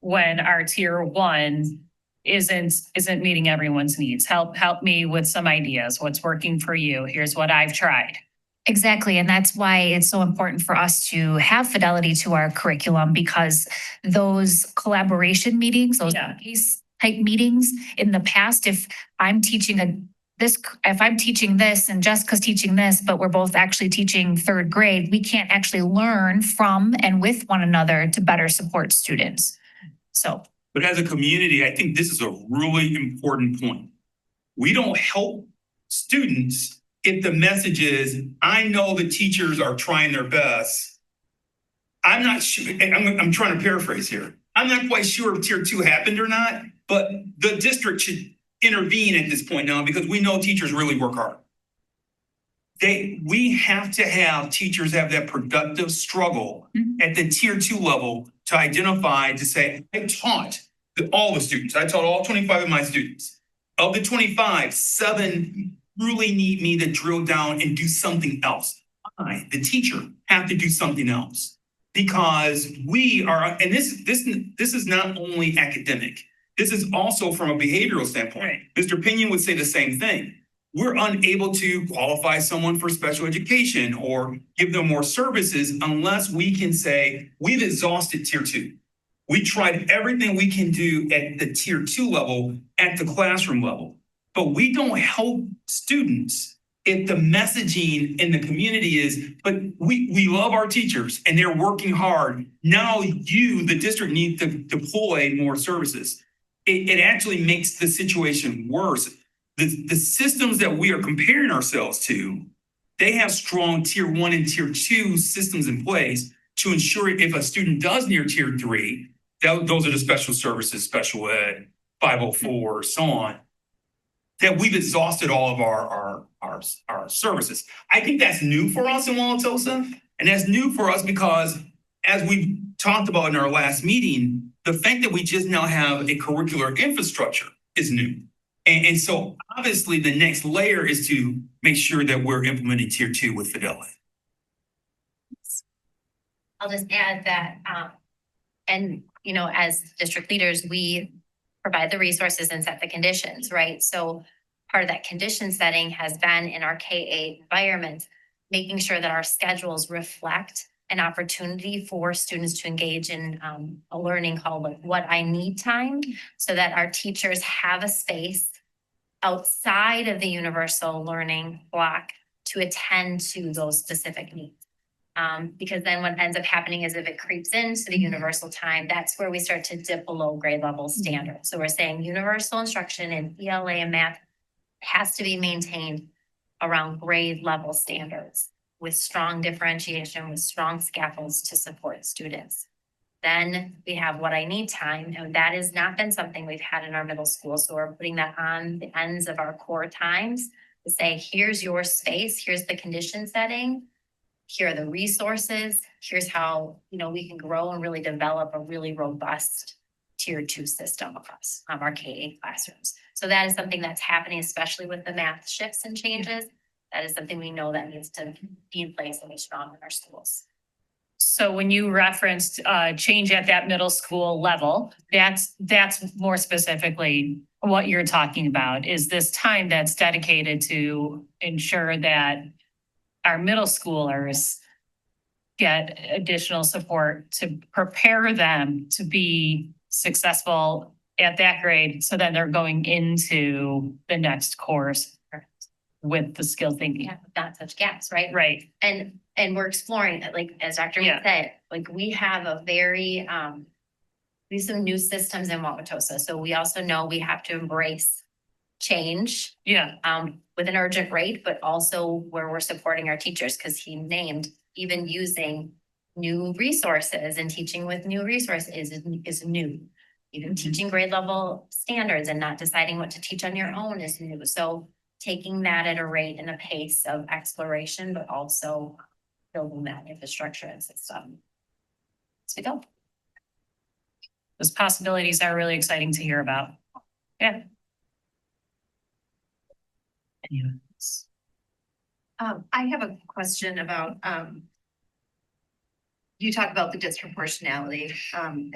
Speaker 7: when our tier 1 isn't meeting everyone's needs? Help me with some ideas. What's working for you? Here's what I've tried.
Speaker 10: Exactly. And that's why it's so important for us to have fidelity to our curriculum, because those collaboration meetings, those PACE type meetings in the past, if I'm teaching this and Jessica's teaching this, but we're both actually teaching 3rd grade, we can't actually learn from and with one another to better support students. So.
Speaker 4: But as a community, I think this is a really important point. We don't help students if the message is, I know the teachers are trying their best. I'm not sure, I'm trying to paraphrase here. I'm not quite sure if tier 2 happened or not, but the district should intervene at this point now because we know teachers really work hard. We have to have teachers have that productive struggle at the tier 2 level to identify, to say, I taught all the students. I taught all 25 of my students. Of the 25, 7 really need me to drill down and do something else. I, the teacher, have to do something else because we are, and this is not only academic. This is also from a behavioral standpoint. Right. Mr. Pinion would say the same thing. We're unable to qualify someone for special education or give them more services unless we can say we've exhausted tier 2. We tried everything we can do at the tier 2 level, at the classroom level, but we don't help students if the messaging in the community is, but we love our teachers and they're working hard. Now you, the district, need to deploy more services. It actually makes the situation worse. The systems that we are comparing ourselves to, they have strong tier 1 and tier 2 systems in place to ensure if a student does near tier 3, those are the special services, special ed, 504, so on, that we've exhausted all of our services. I think that's new for us in Wauwatosa, and that's new for us because as we talked about in our last meeting, the fact that we just now have a curricular infrastructure is new. And so obviously the next layer is to make sure that we're implementing tier 2 with fidelity.
Speaker 3: I'll just add that, and as district leaders, we provide the resources and set the conditions, right? So part of that condition setting has been in our K-8 environment, making sure that our schedules reflect an opportunity for students to engage in a learning called like what I need time, so that our teachers have a space outside of the universal learning block to attend to those specific needs. Because then what ends up happening is if it creeps into the universal time, that's where we start to dip below grade level standards. So we're saying universal instruction in ELA and math has to be maintained around grade level standards with strong differentiation, with strong scaffolds to support students. Then we have what I need time, and that has not been something we've had in our middle school. So we're putting that on the ends of our core times to say, here's your space, here's the condition setting, here are the resources, here's how, we can grow and really develop a really robust tier 2 system of us, our K-8 classrooms. So that is something that's happening, especially with the math shifts and changes. That is something we know that needs to be in place and be strong in our schools.
Speaker 7: So when you referenced change at that middle school level, that's more specifically what you're talking about, is this time that's dedicated to ensure that our middle schoolers get additional support to prepare them to be successful at that grade. So then they're going into the next course with the skill thinking.
Speaker 3: Yeah, not such gaps, right?
Speaker 7: Right.
Speaker 3: And we're exploring, like, as Dr. Lee said, like we have a very, we have some new systems in Wauwatosa. So we also know we have to embrace change
Speaker 7: Yeah.
Speaker 3: with an urgent rate, but also where we're supporting our teachers, because he named even using new resources and teaching with new resources is new. Even teaching grade level standards and not deciding what to teach on your own is new. So taking that at a rate and a pace of exploration, but also building that infrastructure and system. So we go.
Speaker 7: Those possibilities are really exciting to hear about. Yeah. Anyone else?
Speaker 6: I have a question about, you talk about the disproportionality, and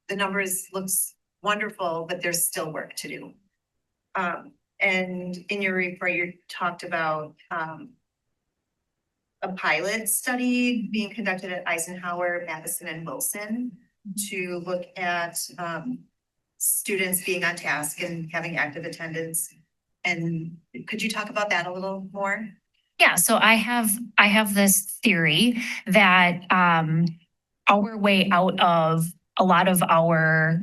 Speaker 6: the numbers looks wonderful, but there's still work to do. And in your report, you talked about, a pilot study being conducted at Eisenhower, Madison, and Wilson to look at, students being on task and having active attendance. And could you talk about that a little more?
Speaker 10: Yeah, so I have this theory that our way out of a lot of our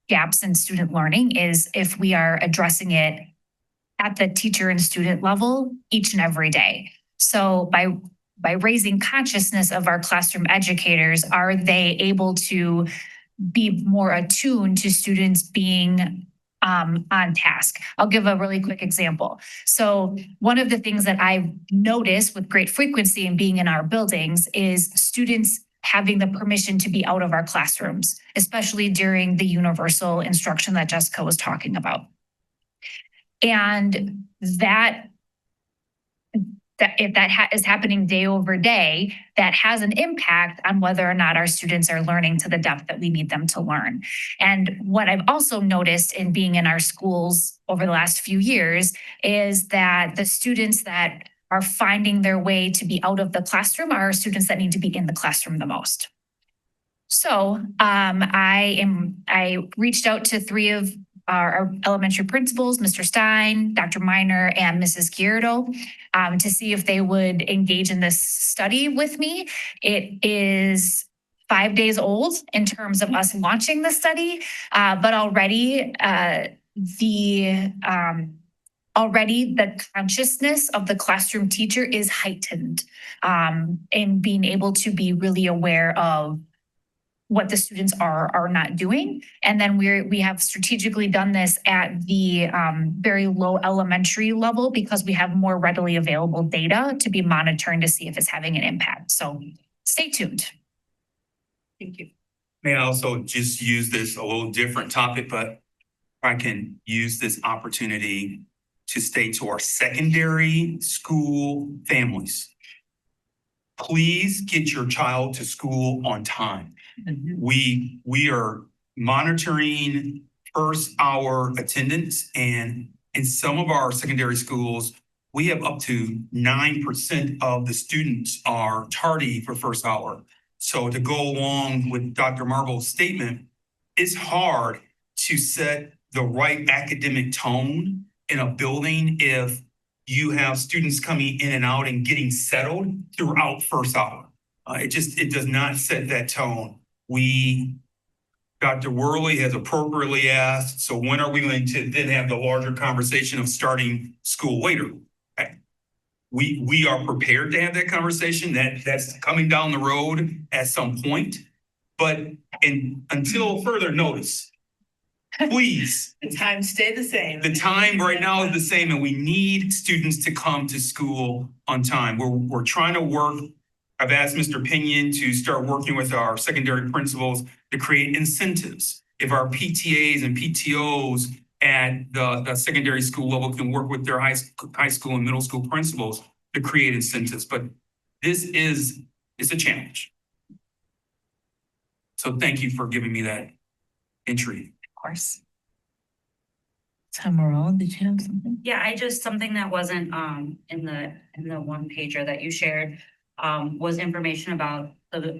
Speaker 10: gaps in student learning is if we are addressing it at the teacher and student level each and every day. So by raising consciousness of our classroom educators, are they able to be more attuned to students being on task? I'll give a really quick example. So one of the things that I've noticed with great frequency in being in our buildings is students having the permission to be out of our classrooms, especially during the universal instruction that Jessica was talking about. And that if that is happening day over day, that has an impact on whether or not our students are learning to the depth that we need them to learn. And what I've also noticed in being in our schools over the last few years is that the students that are finding their way to be out of the classroom are students that need to be in the classroom the most. So I reached out to 3 of our elementary principals, Mr. Stein, Dr. Miner, and Mrs. Giardo, to see if they would engage in this study with me. It is 5 days old in terms of us launching the study, but already the consciousness of the classroom teacher is heightened in being able to be really aware of what the students are not doing. And then we have strategically done this at the very low elementary level because we have more readily available data to be monitoring to see if it's having an impact. So stay tuned.
Speaker 6: Thank you.
Speaker 4: May I also just use this a little different topic, but I can use this opportunity to state to our secondary school families, please get your child to school on time. We are monitoring first hour attendance, and in some of our secondary schools, we have up to 9% of the students are tardy for first hour. So to go along with Dr. Marble's statement, it's hard to set the right academic tone in a building if you have students coming in and out and getting settled throughout first hour. It does not set that tone. Dr. Worley has appropriately asked, so when are we going to then have the larger conversation of starting school later? We are prepared to have that conversation. That's coming down the road at some point. But until further notice, please,
Speaker 1: The times stay the same.
Speaker 4: the time right now is the same, and we need students to come to school on time. We're trying to work. I've asked Mr. Pinion to start working with our secondary principals to create incentives. If our PTAs and PTOs at the secondary school level can work with their high school and middle school principals to create incentives, but it's a challenge. So thank you for giving me that entry.
Speaker 9: Of course.
Speaker 1: Tamara, did you have something?
Speaker 5: Yeah, something that wasn't in the one pager that you shared was information about the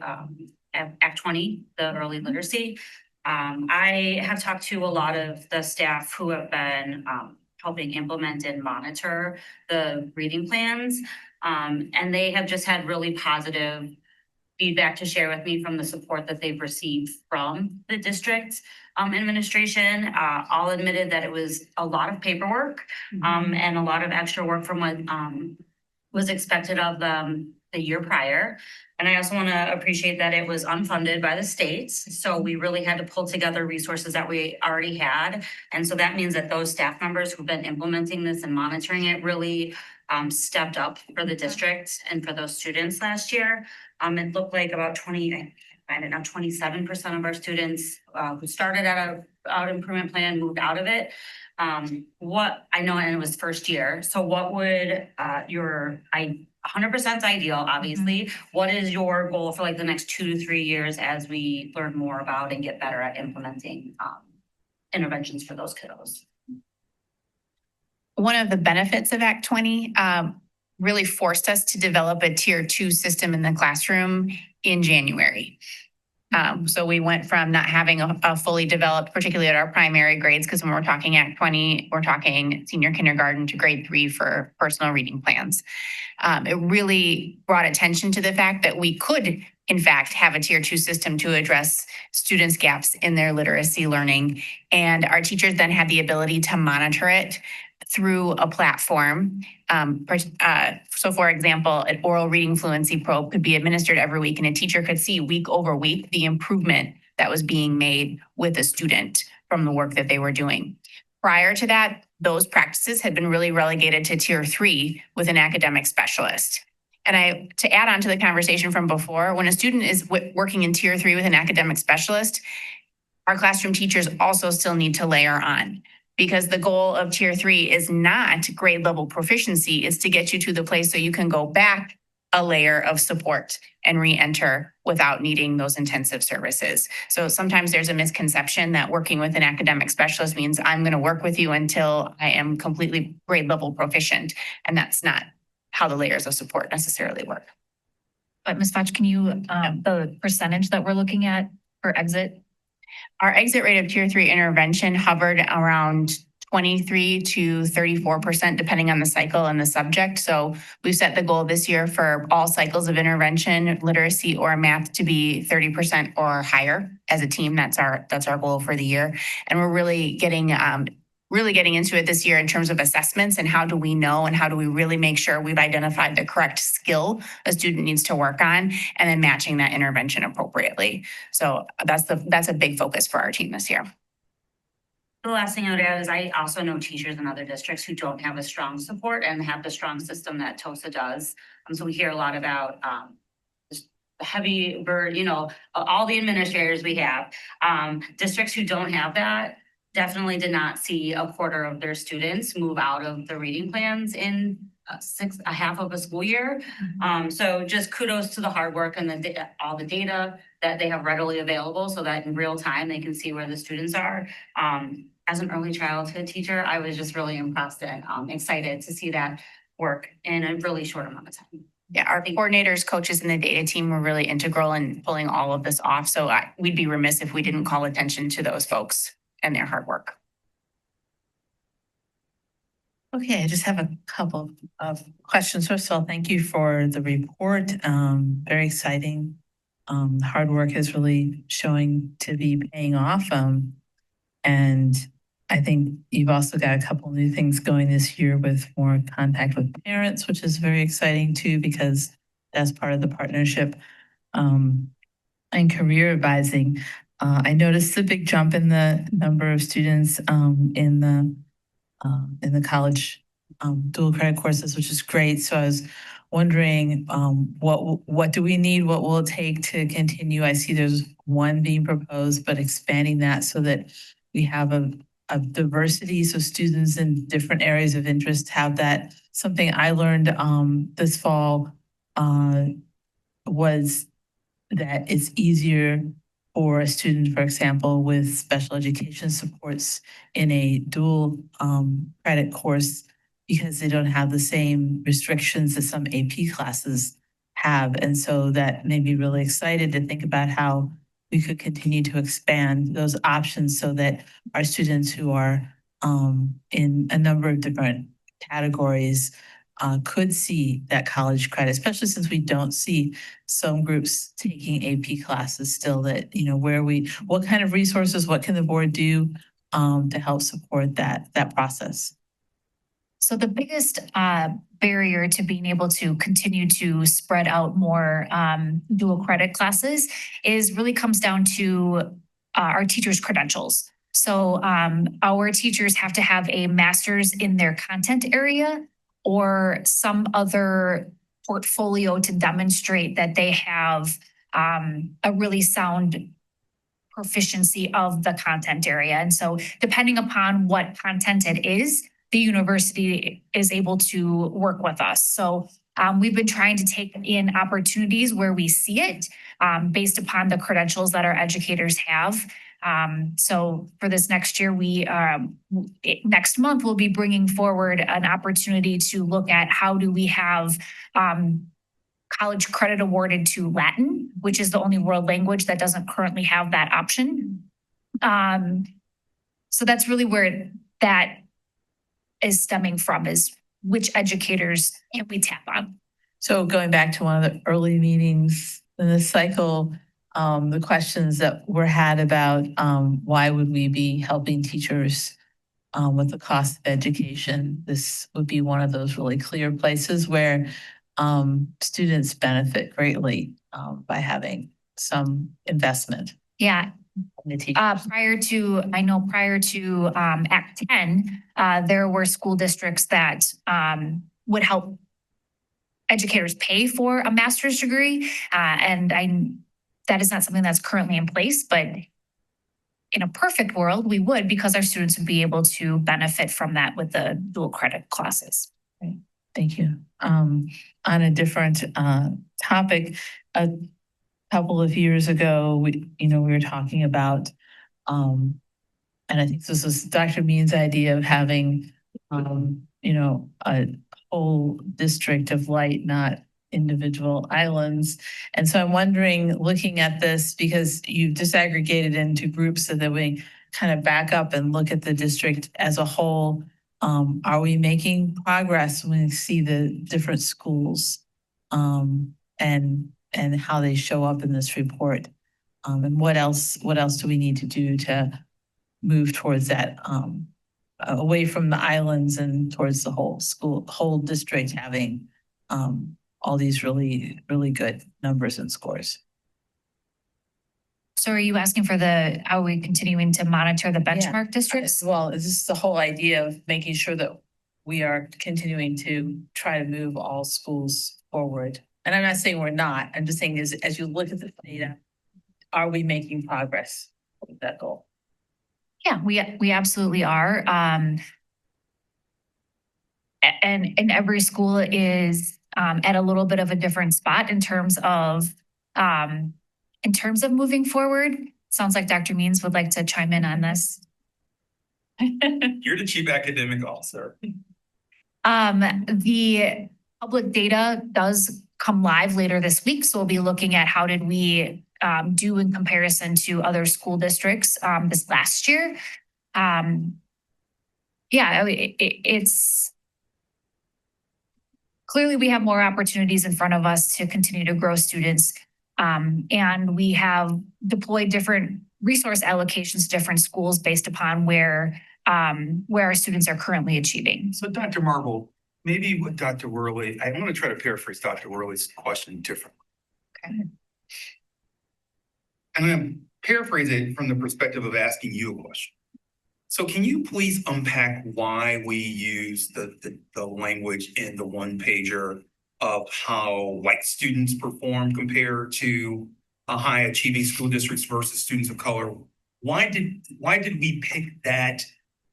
Speaker 5: Act 20, the early literacy. I have talked to a lot of the staff who have been helping implement and monitor the reading plans. And they have just had really positive feedback to share with me from the support that they've received from the district administration. All admitted that it was a lot of paperwork and a lot of extra work from what was expected of them the year prior. And I also want to appreciate that it was unfunded by the states. So we really had to pull together resources that we already had. And so that means that those staff members who've been implementing this and monitoring it really stepped up for the district and for those students last year. It looked like about 27% of our students who started at an improvement plan moved out of it. What I know, and it was first year. So what would 100% ideal, obviously. What is your goal for like the next 2 to 3 years as we learn more about and get better at implementing interventions for those kiddos?
Speaker 9: One of the benefits of Act 20 really forced us to develop a tier 2 system in the classroom in January. So we went from not having a fully developed, particularly at our primary grades, because when we're talking Act 20, we're talking senior kindergarten to grade 3 for personal reading plans. It really brought attention to the fact that we could, in fact, have a tier 2 system to address students' gaps in their literacy learning. And our teachers then had the ability to monitor it through a platform. So for example, an oral reading fluency probe could be administered every week, and a teacher could see week over week the improvement that was being made with a student from the work that they were doing. Prior to that, those practices had been really relegated to tier 3 with an academic specialist. And to add on to the conversation from before, when a student is working in tier 3 with an academic specialist, our classroom teachers also still need to layer on, because the goal of tier 3 is not grade level proficiency. It's to get you to the place so you can go back a layer of support and re-enter without needing those intensive services. So sometimes there's a misconception that working with an academic specialist means I'm going to work with you until I am completely grade level proficient. And that's not how the layers of support necessarily work.
Speaker 10: But Ms. Foch, can you, the percentage that we're looking at for exit?
Speaker 9: Our exit rate of tier 3 intervention hovered around 23 to 34%, depending on the cycle and the subject. So we've set the goal this year for all cycles of intervention, literacy or math, to be 30% or higher as a team. That's our goal for the year. And we're really getting into it this year in terms of assessments and how do we know and how do we really make sure we've identified the correct skill a student needs to work on, and then matching that intervention appropriately. So that's a big focus for our team this year.
Speaker 5: The last thing I would add is I also know teachers in other districts who don't have a strong support and have the strong system that TOSA does. So we hear a lot about the heavy burden, all the administrators we have. Districts who don't have that definitely did not see a quarter of their students move out of the reading plans in a half of a school year. So just kudos to the hard work and all the data that they have readily available so that in real time they can see where the students are. As an early childhood teacher, I was just really impressed and excited to see that work in a really short amount of time.
Speaker 9: Yeah, our coordinators, coaches, and the data team were really integral in pulling all of this off. So we'd be remiss if we didn't call attention to those folks and their hard work.
Speaker 1: Okay, I just have a couple of questions. First of all, thank you for the report. Very exciting. The hard work is really showing to be paying off. And I think you've also got a couple new things going this year with more contact with parents, which is very exciting too, because that's part of the partnership. And career advising. I noticed a big jump in the number of students in the college dual credit courses, which is great. So I was wondering, what do we need? What will it take to continue? I see there's one being proposed, but expanding that so that we have a diversity, so students in different areas of interest have that. Something I learned this fall was that it's easier for a student, for example, with special education supports in a dual credit course because they don't have the same restrictions that some AP classes have. And so that made me really excited to think about how we could continue to expand those options so that our students who are in a number of different categories could see that college credit, especially since we don't see some groups taking AP classes still that, you know, what kind of resources, what can the board do to help support that process?
Speaker 10: So the biggest barrier to being able to continue to spread out more dual credit classes is really comes down to our teachers' credentials. So our teachers have to have a master's in their content area or some other portfolio to demonstrate that they have a really sound proficiency of the content area. And so depending upon what content it is, the university is able to work with us. So we've been trying to take in opportunities where we see it based upon the credentials that our educators have. So for this next year, next month, we'll be bringing forward an opportunity to look at how do we have college credit awarded to Latin, which is the only world language that doesn't currently have that option. So that's really where that is stemming from, is which educators can we tap on?
Speaker 1: So going back to one of the early meetings in this cycle, the questions that were had about why would we be helping teachers with the cost of education? This would be one of those really clear places where students benefit greatly by having some investment.
Speaker 10: Yeah. Prior to Act 10, there were school districts that would help educators pay for a master's degree. That is not something that's currently in place, but in a perfect world, we would, because our students would be able to benefit from that with the dual credit classes.
Speaker 1: Right. Thank you. On a different topic, a couple of years ago, we were talking about, and I think this was Dr. Mean's idea of having, a whole district of light, not individual islands. And so I'm wondering, looking at this, because you've disaggregated into groups so that we kind of back up and look at the district as a whole. Are we making progress when we see the different schools and how they show up in this report? And what else do we need to do to move towards that, away from the islands and towards the whole district having all these really, really good numbers and scores?
Speaker 10: So are you asking for are we continuing to monitor the benchmark districts?
Speaker 1: Well, it's just the whole idea of making sure that we are continuing to try to move all schools forward. And I'm not saying we're not, I'm just saying as you look at the data, are we making progress with that goal?
Speaker 10: Yeah, we absolutely are. And every school is at a little bit of a different spot in terms of In terms of moving forward, sounds like Dr. Means would like to chime in on this.
Speaker 4: You're the chief academic officer.
Speaker 10: The public data does come live later this week, so we'll be looking at how did we do in comparison to other school districts this last year. Yeah, it's clearly we have more opportunities in front of us to continue to grow students. And we have deployed different resource allocations to different schools based upon where our students are currently achieving.
Speaker 4: So Dr. Marble, maybe with Dr. Worley, I want to try to paraphrase Dr. Worley's question differently.
Speaker 10: Okay.
Speaker 4: And I'm going to paraphrase it from the perspective of asking you a question. So can you please unpack why we use the language in the one pager of how white students perform compared to high achieving school districts versus students of color? Why did we pick that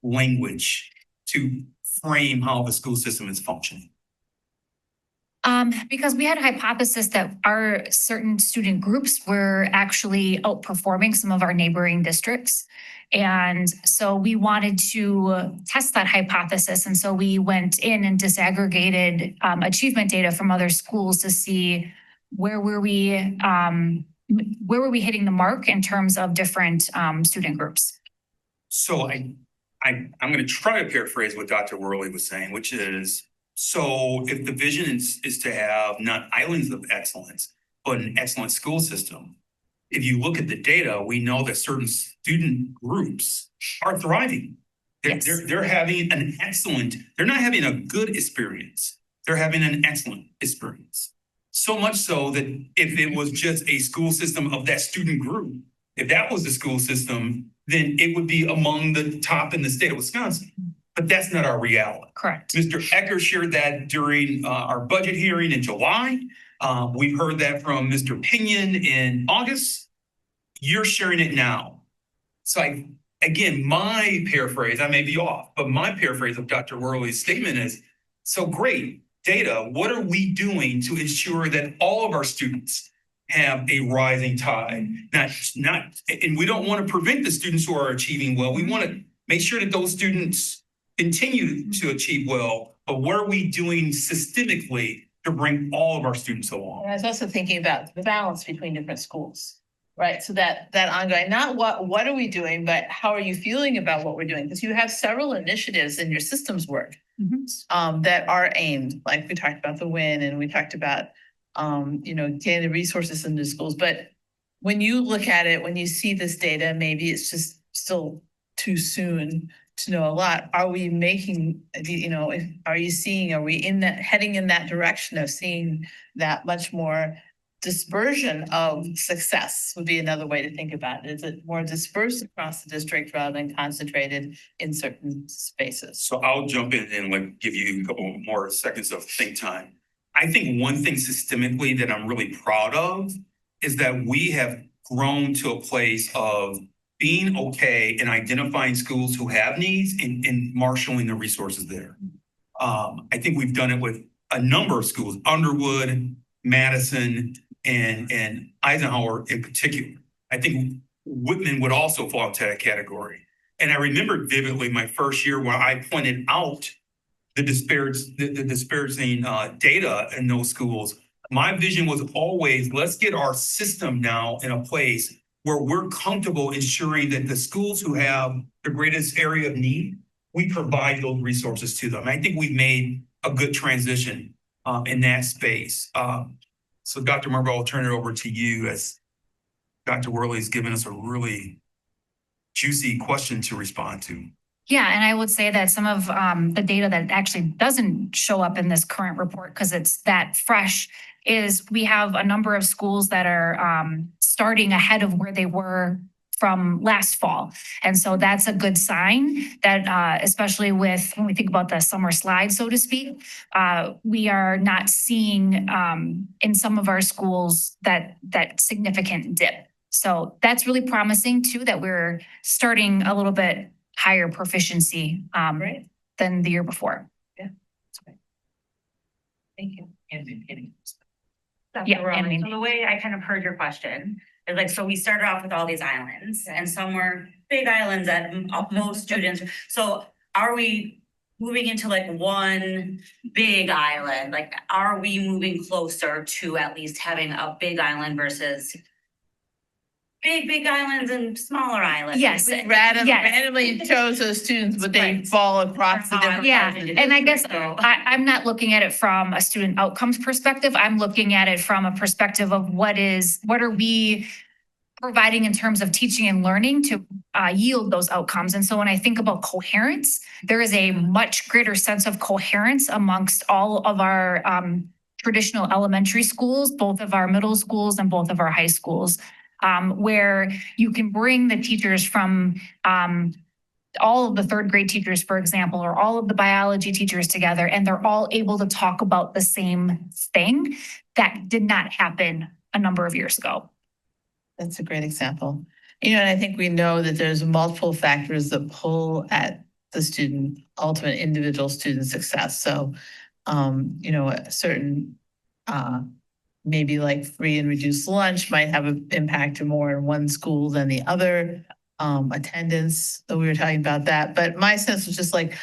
Speaker 4: language to frame how the school system is functioning?
Speaker 10: Because we had a hypothesis that our certain student groups were actually outperforming some of our neighboring districts. And so we wanted to test that hypothesis. And so we went in and disaggregated achievement data from other schools to see where were we hitting the mark in terms of different student groups.
Speaker 4: So I'm going to try to paraphrase what Dr. Worley was saying, which is, so if the vision is to have not islands of excellence, but an excellent school system, if you look at the data, we know that certain student groups are thriving. They're having an excellent, they're not having a good experience. They're having an excellent experience. So much so that if it was just a school system of that student group, if that was the school system, then it would be among the top in the state of Wisconsin. But that's not our reality.
Speaker 10: Correct.
Speaker 4: Mr. Ecker shared that during our budget hearing in July. We've heard that from Mr. Pinion in August. You're sharing it now. So again, my paraphrase, I may be off, but my paraphrase of Dr. Worley's statement is, so great data, what are we doing to ensure that all of our students have a rising tide? And we don't want to prevent the students who are achieving well. We want to make sure that those students continue to achieve well, but what are we doing systemically to bring all of our students along?
Speaker 1: And I was also thinking about the balance between different schools, right? So that ongoing, not what are we doing, but how are you feeling about what we're doing? Because you have several initiatives in your systems work that are aimed, like we talked about the WIN and we talked about getting the resources into schools. But when you look at it, when you see this data, maybe it's just still too soon to know a lot. Are we making, are you seeing, are we heading in that direction of seeing that much more dispersion of success would be another way to think about it. Is it more dispersed across the district rather than concentrated in certain spaces?
Speaker 4: So I'll jump in and give you a couple more seconds of think time. I think one thing systemically that I'm really proud of is that we have grown to a place of being okay in identifying schools who have needs and marshaling the resources there. I think we've done it with a number of schools, Underwood, Madison, and Eisenhower in particular. I think Whitman would also fall into that category. And I remember vividly my first year where I pointed out the disparaging data in those schools. My vision was always, let's get our system now in a place where we're comfortable ensuring that the schools who have the greatest area of need, we provide those resources to them. I think we've made a good transition in that space. So Dr. Marble, I'll turn it over to you as Dr. Worley's given us a really juicy question to respond to.
Speaker 10: Yeah, and I would say that some of the data that actually doesn't show up in this current report because it's that fresh is we have a number of schools that are starting ahead of where they were from last fall. And so that's a good sign that especially with when we think about the summer slide, so to speak, we are not seeing in some of our schools that significant dip. So that's really promising too, that we're starting a little bit higher proficiency than the year before.
Speaker 1: Yeah, that's great. Thank you.
Speaker 5: Dr. Rowley, so the way I kind of heard your question It's like, so we started off with all these islands and some were big islands that most students, so are we moving into like one big island? Like, are we moving closer to at least having a big island versus big islands and smaller islands?
Speaker 10: Yes.
Speaker 5: Like,
Speaker 1: Randomly chose those students, but they
Speaker 5: Right.
Speaker 1: fall across the different.
Speaker 10: Yeah,
Speaker 1: parts of the
Speaker 10: and I guess
Speaker 1: district, so-
Speaker 10: I'm not looking at it from a student outcomes perspective. I'm looking at it from a perspective of what are we providing in terms of teaching and learning to yield those outcomes. And so when I think about coherence, there is a much greater sense of coherence amongst all of our traditional elementary schools, both of our middle schools and both of our high schools, where you can bring the teachers from all of the third grade teachers, for example, or all of the biology teachers together, and they're all able to talk about the same thing that did not happen a number of years ago.
Speaker 1: That's a great example. And I think we know that there's multiple factors that pull at the student, ultimate individual student success. So, a certain, maybe like free and reduced lunch might have an impact more in one school than the other. Attendance, so we were talking about that. But my sense was just like,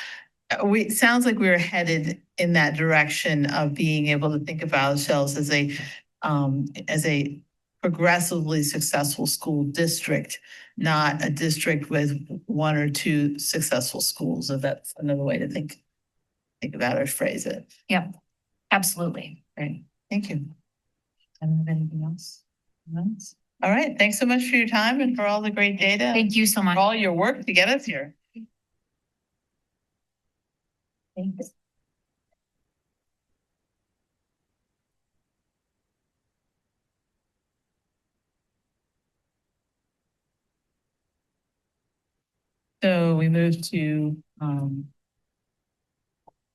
Speaker 1: it sounds like we were headed in that direction of being able to think of ourselves as a progressively successful school district, not a district with one or two successful schools. If that's another way to think about or phrase it.
Speaker 10: Yep, absolutely.
Speaker 1: Great, thank you. I don't have anything else. Anyone else? All right, thanks so much for your time and for all the great data.
Speaker 10: Thank you so
Speaker 1: For
Speaker 10: much.
Speaker 1: all your work to get us here. Thanks. So we move to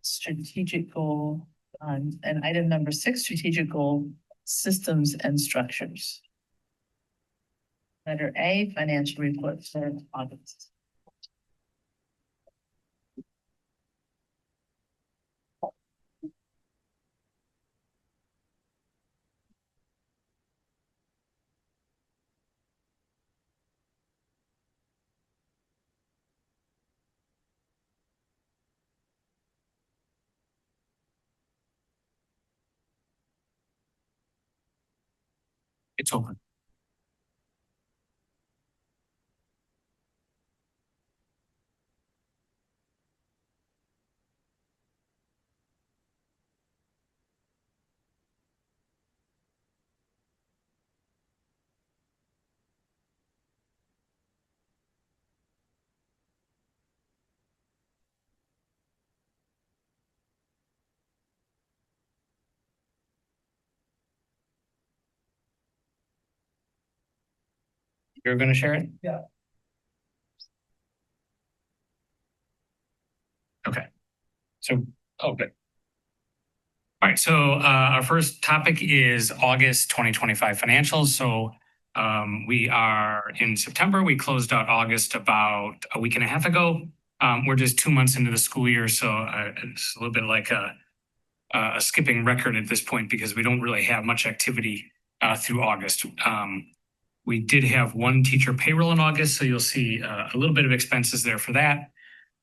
Speaker 1: strategic goal and item number 6, strategic goal systems and structures. Letter A, financial report for August.
Speaker 11: It's open. You're gonna share it?
Speaker 1: Yeah.
Speaker 12: Okay. So, good. All right, so our first topic is August 2025 financials. So we are in September. We closed out August about a week and a half ago. We're just 2 months into the school year, so it's a little bit like a skipping record at this point because we don't really have much activity through August. We did have one teacher payroll in August, so you'll see a little bit of expenses there for that.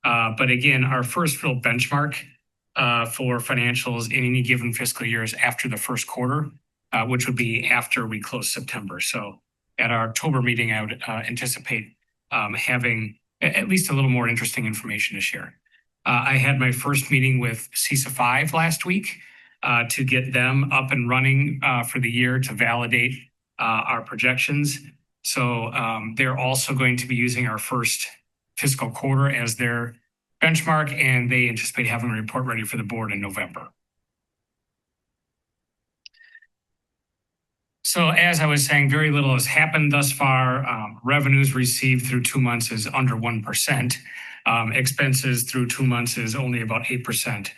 Speaker 12: But again, our first real benchmark for financials in any given fiscal year is after the first quarter, which would be after we close September. So at our October meeting, I would anticipate having at least a little more interesting information to share. I had my first meeting with CISA 5 last week to get them up and running for the year to validate our projections. So they're also going to be using our first fiscal quarter as their benchmark, and they anticipate having a report ready for the board in November. So as I was saying, very little has happened thus far. Revenues received through 2 months is under 1%. Expenses through 2 months is only about 8%.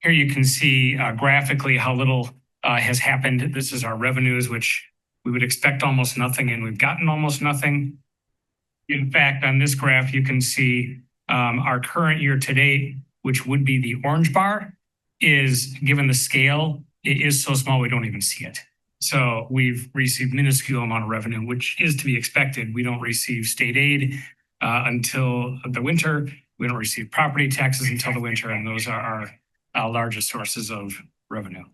Speaker 12: Here you can see graphically how little has happened. This is our revenues, which we would expect almost nothing, and we've gotten almost nothing. In fact, on this graph, you can see our current year to date, which would be the orange bar, is given the scale, it is so small we don't even see it. So we've received minuscule amount of revenue, which is to be expected. We don't receive state aid until the winter. We don't receive property taxes until the winter, and those are our largest sources of revenue.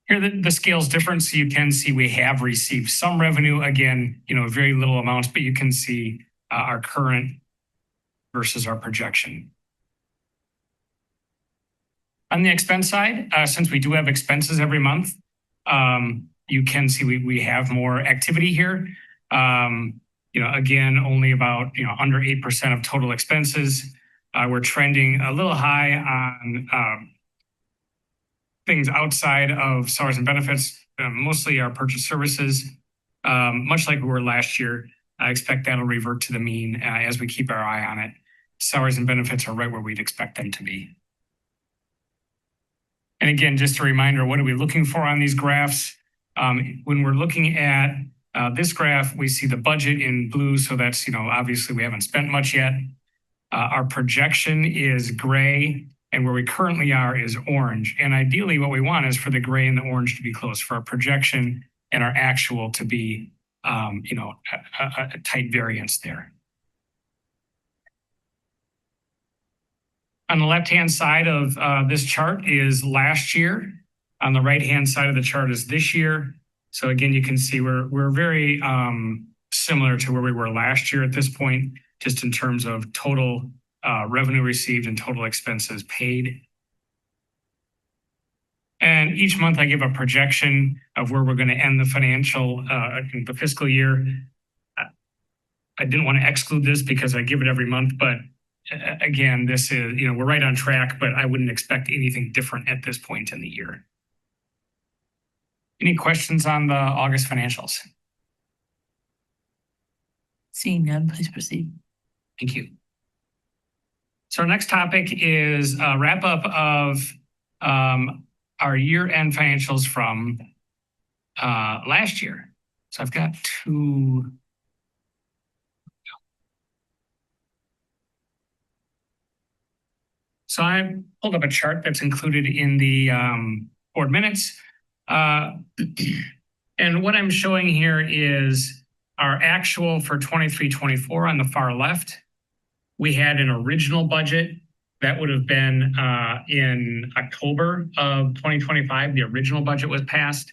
Speaker 12: Here, the scale's different, so you can see we have received some revenue. Again, very little amounts, but you can see our current versus our projection. On the expense side, since we do have expenses every month, you can see we have more activity here. Again, only about under 8% of total expenses. We're trending a little high on things outside of salaries and benefits, mostly our purchase services, much like we were last year. I expect that'll revert to the mean as we keep our eye on it. Salaries and benefits are right where we'd expect them to be. And again, just a reminder, what are we looking for on these graphs? When we're looking at this graph, we see the budget in blue. So that's, obviously we haven't spent much yet. Our projection is gray, and where we currently are is orange. And ideally what we want is for the gray and the orange to be close, for our projection and our actual to be, a tight variance there. On the left-hand side of this chart is last year. On the right-hand side of the chart is this year. So again, you can see we're very similar to where we were last year at this point, just in terms of total revenue received and total expenses paid. And each month I give a projection of where we're going to end the fiscal year. I didn't want to exclude this because I give it every month, but again, this is, we're right on track, but I wouldn't expect anything different at this point in the year. Any questions on the August financials?
Speaker 1: Seeing none, please proceed.
Speaker 12: Thank you. So our next topic is a wrap up of our year-end financials from last year. So I've got two. So I pulled up a chart that's included in the board minutes. And what I'm showing here is our actual for 23-24 on the far left. We had an original budget that would have been in October of 2025. The original budget was passed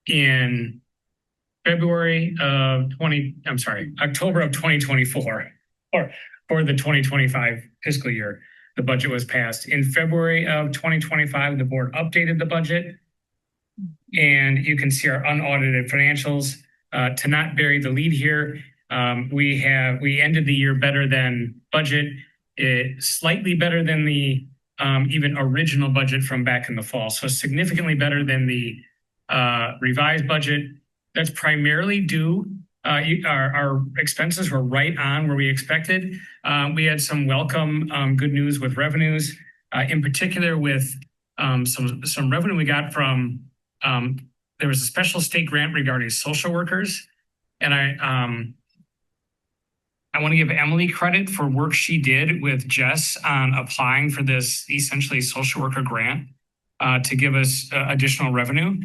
Speaker 12: in October of 2024, or for the 2025 fiscal year. The budget was passed in February of 2025. The board updated the budget, and you can see our unaudited financials. To not bury the lead here, we ended the year better than budget, slightly better than the even original budget from back in the fall. So significantly better than the revised budget. That's primarily due. Our expenses were right on where we expected. We had some welcome good news with revenues, in particular with some revenue we got from, there was a special state grant regarding social workers. And I want to give Emily credit for work she did with Jess on applying for this essentially social worker grant to give us additional revenue.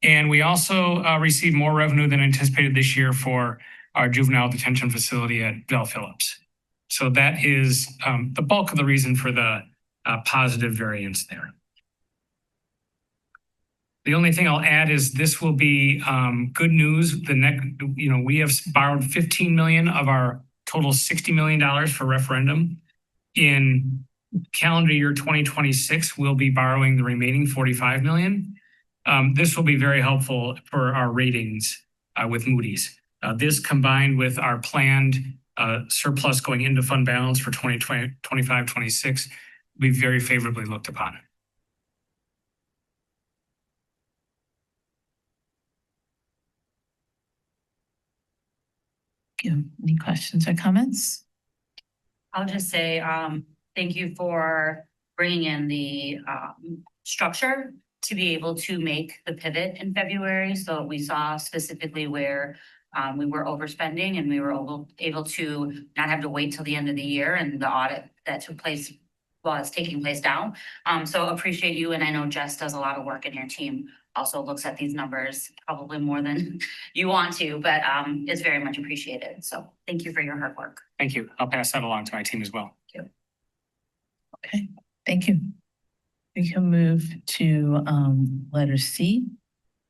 Speaker 12: And we also received more revenue than anticipated this year for our juvenile detention facility at Bell Phillips. So that is the bulk of the reason for the positive variance there. The only thing I'll add is this will be good news. We have borrowed $15 million of our total $60 million for referendum. In calendar year 2026, we'll be borrowing the remaining $45 million. This will be very helpful for our ratings with Moody's. This combined with our planned surplus going into fund balance for 2025-26 will be very favorably looked upon.
Speaker 1: Any questions or comments?
Speaker 5: I'll just say thank you for bringing in the structure to be able to make the pivot in February. So we saw specifically where we were overspending, and we were able to not have to wait till the end of the year, and the audit that took place was taking place now. So appreciate you, and I know Jess does a lot of work in your team, also looks at these numbers probably more than you want to, but it's very much appreciated. So thank you for your hard work.
Speaker 12: Thank you. I'll pass that along to my team as well.
Speaker 1: Okay, thank you. We can move to letter C.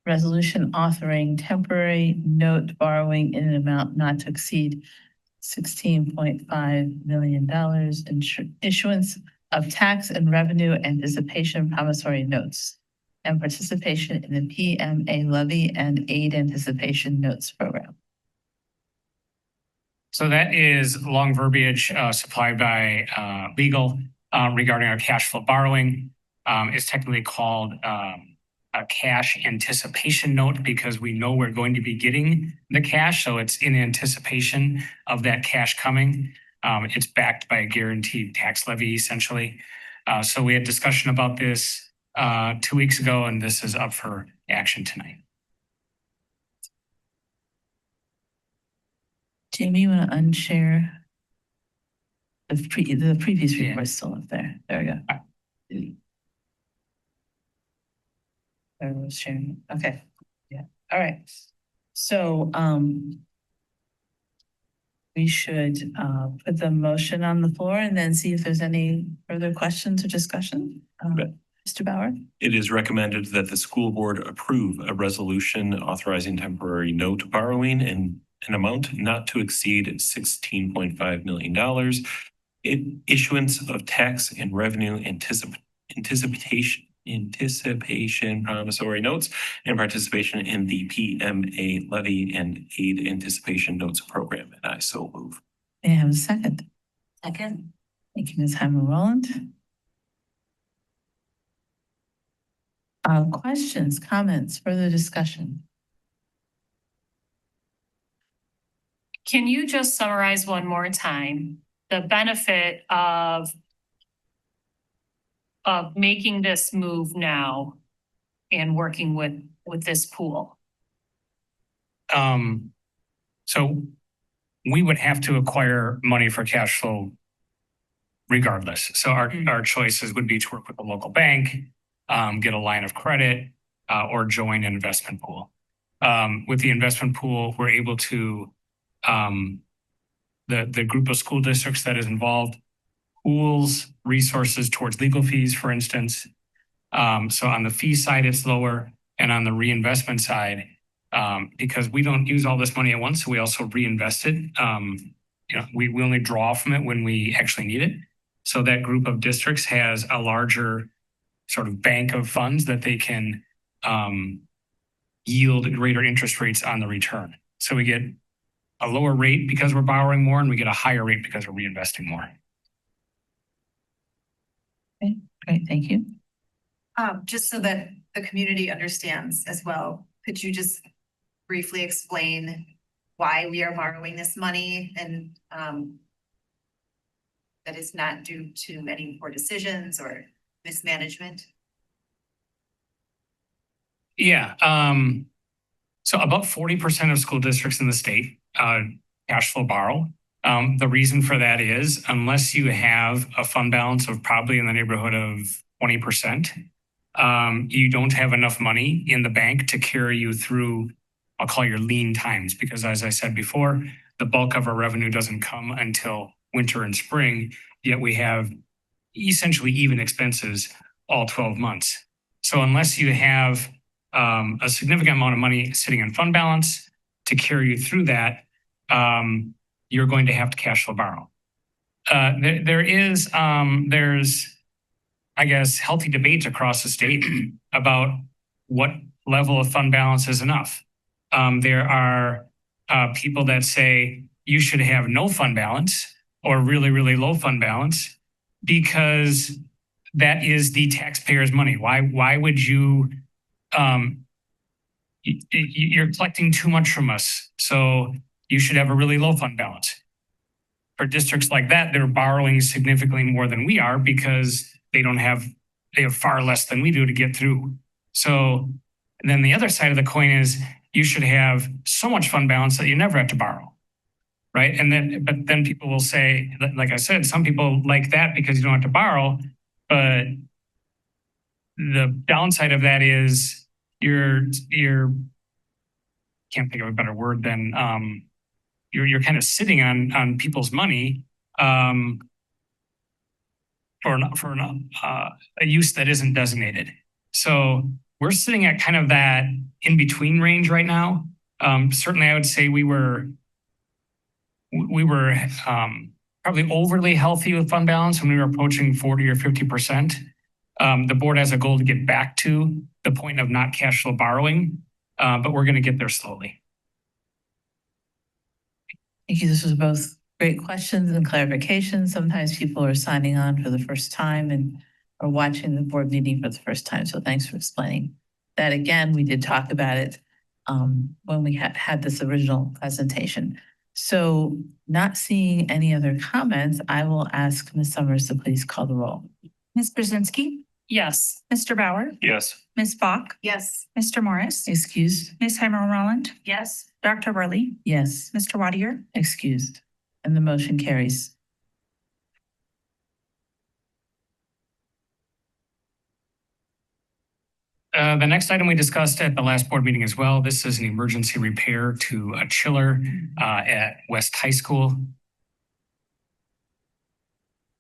Speaker 1: Resolution authoring temporary note borrowing in an amount not to exceed $16.5 million issuance of tax and revenue anticipation promissory notes and participation in the PMA levy and aid anticipation notes program.
Speaker 12: So that is long verbiage supplied by legal regarding our cash flow borrowing. It's technically called a cash anticipation note because we know we're going to be getting the cash. So it's in anticipation of that cash coming. It's backed by a guaranteed tax levy essentially. So we had discussion about this 2 weeks ago, and this is up for action tonight.
Speaker 1: Jamie, you want to unshare? The previous
Speaker 12: Yeah.
Speaker 1: report is still up there. There we go. Everyone's sharing. Okay. Yeah. All right. So we should put the motion on the floor and then see if there's any further questions or discussion. Mr. Bauer?
Speaker 11: It is recommended that the school board approve a resolution authorizing temporary note borrowing in an amount not to exceed $16.5 million. Issuance of tax and revenue anticipation promissory notes and participation in the PMA levy and aid anticipation notes program. And I so move.
Speaker 1: May I have a second?
Speaker 5: Second.
Speaker 1: Thank you, Ms. Hyman Rowland. Questions, comments, further discussion?
Speaker 7: Can you just summarize one more time the benefit of making this move now and working with this pool?
Speaker 12: So we would have to acquire money for cash flow regardless. So our choices would be to work with a local bank, get a line of credit, or join an investment pool. With the investment pool, we're able to, the group of school districts that is involved pools resources towards legal fees, for instance. So on the fee side, it's lower, and on the reinvestment side, because we don't use all this money at once, so we also reinvest it. We only draw from it when we actually need it. So that group of districts has a larger sort of bank of funds that they can yield greater interest rates on the return. So we get a lower rate because we're borrowing more, and we get a higher rate because we're reinvesting more.
Speaker 1: Okay, great, thank you.
Speaker 6: Just so that the community understands as well, could you just briefly explain why we are borrowing this money and that is not due to any poor decisions or mismanagement?
Speaker 12: Yeah. So about 40% of school districts in the state cash flow borrow. The reason for that is unless you have a fund balance of probably in the neighborhood of 20%, you don't have enough money in the bank to carry you through, I'll call your lean times, because as I said before, the bulk of our revenue doesn't come until winter and spring, yet we have essentially even expenses all 12 months. So unless you have a significant amount of money sitting in fund balance to carry you through that, you're going to have to cash flow borrow. There's, I guess, healthy debates across the state about what level of fund balance is enough. There are people that say you should have no fund balance or really, really low fund balance because that is the taxpayer's money. Why would you, you're collecting too much from us, so you should have a really low fund balance. For districts like that, they're borrowing significantly more than we are because they have far less than we do to get through. So then the other side of the coin is you should have so much fund balance that you never have to borrow. right? And then, but then people will say, like I said, some people like that because you don't have to borrow, but the downside of that is you're can't think of a better word than you're kind of sitting on people's money for a use that isn't designated. So we're sitting at kind of that in between range right now. Certainly, I would say we were probably overly healthy with fund balance when we were approaching 40 or 50%. The board has a goal to get back to the point of not cash flow borrowing, but we're going to get there slowly.
Speaker 1: Thank you. This was both great questions and clarifications. Sometimes people are signing on for the first time and are watching the board meeting for the first time. So thanks for explaining that again. We did talk about it when we had this original presentation. So not seeing any other comments, I will ask Ms. Summers to please call the roll.
Speaker 10: Ms. Brzezinski?
Speaker 7: Yes.
Speaker 10: Mr. Bauer?
Speaker 11: Yes.
Speaker 10: Ms. Bach?
Speaker 6: Yes.
Speaker 10: Mr. Morris?
Speaker 1: Excused?
Speaker 10: Ms. Heimer Roland?
Speaker 5: Yes.
Speaker 10: Dr. Worley?
Speaker 1: Yes.
Speaker 10: Mr. Wadier?
Speaker 1: Excused. And the motion carries.
Speaker 12: The next item we discussed at the last board meeting as well, this is an emergency repair to a chiller at West High School.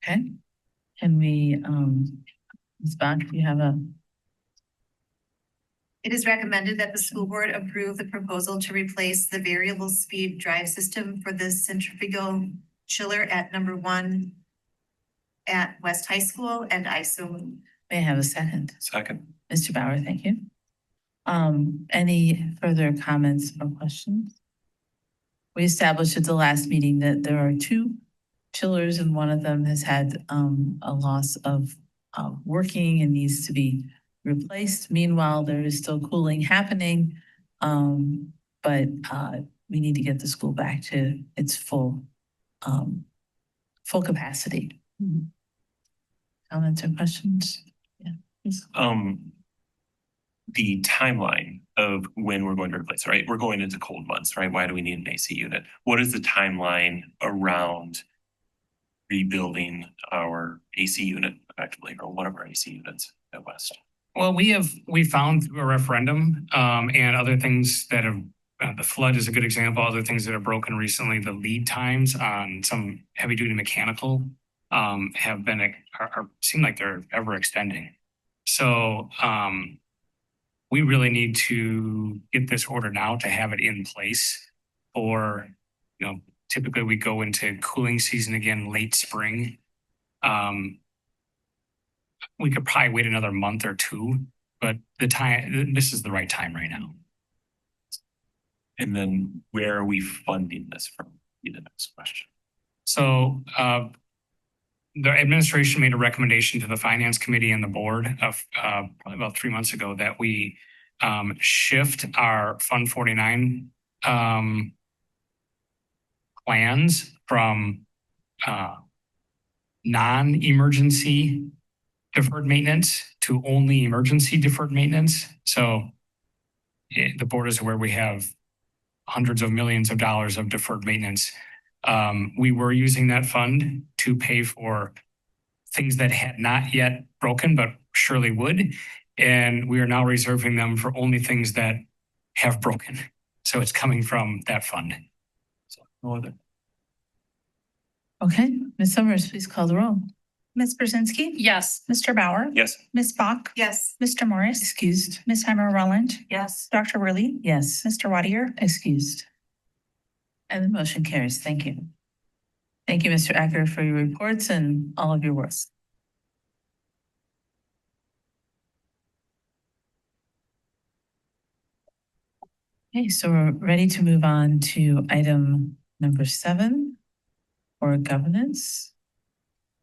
Speaker 1: Okay. Can we, Ms. Bach, do you have a?
Speaker 6: It is recommended that the school board approve the proposal to replace the variable speed drive system for the centrifugal chiller at number 1 at West High School, and I so move.
Speaker 1: May I have a second?
Speaker 11: Second.
Speaker 1: Mr. Bauer, thank you. Any further comments or questions? We established at the last meeting that there are 2 chillers and one of them has had a loss of working and needs to be replaced. Meanwhile, there is still cooling happening, but we need to get the school back to its full capacity. Comments or questions? Yeah, please.
Speaker 11: The timeline of when we're going to replace, right? We're going into cold months, right? Why do we need an AC unit? What is the timeline around rebuilding our AC unit effectively, or one of our AC units at West?
Speaker 12: Well, we found through a referendum and other things that have, the flood is a good example, other things that have broken recently, the lead times on some heavy duty mechanical have been, seem like they're ever extending. So we really need to get this order now to have it in place for, typically we go into cooling season again, late spring. We could probably wait another month or 2, but this is the right time right now.
Speaker 11: And then where are we funding this from? Be the next question.
Speaker 12: So the administration made a recommendation to the finance committee and the board of probably about 3 months ago that we shift our Fund 49 plans from non-emergency deferred maintenance to only emergency deferred maintenance. So the board is aware we have hundreds of millions of dollars of deferred maintenance. We were using that fund to pay for things that had not yet broken, but surely would. And we are now reserving them for only things that have broken. So it's coming from that fund. So no other.
Speaker 1: Okay, Ms. Summers, please call the roll.
Speaker 10: Ms. Brzezinski?
Speaker 7: Yes.
Speaker 10: Mr. Bauer?
Speaker 11: Yes.
Speaker 10: Ms. Bach?
Speaker 6: Yes.
Speaker 10: Mr. Morris?
Speaker 1: Excused?
Speaker 10: Ms. Heimer Roland?
Speaker 5: Yes.
Speaker 10: Dr. Worley?
Speaker 1: Yes.
Speaker 10: Mr. Wadier?
Speaker 1: Excused. And the motion carries. Thank you. Thank you, Mr. Acker, for your reports and all of your work. Okay, so we're ready to move on to item number 7 for governance.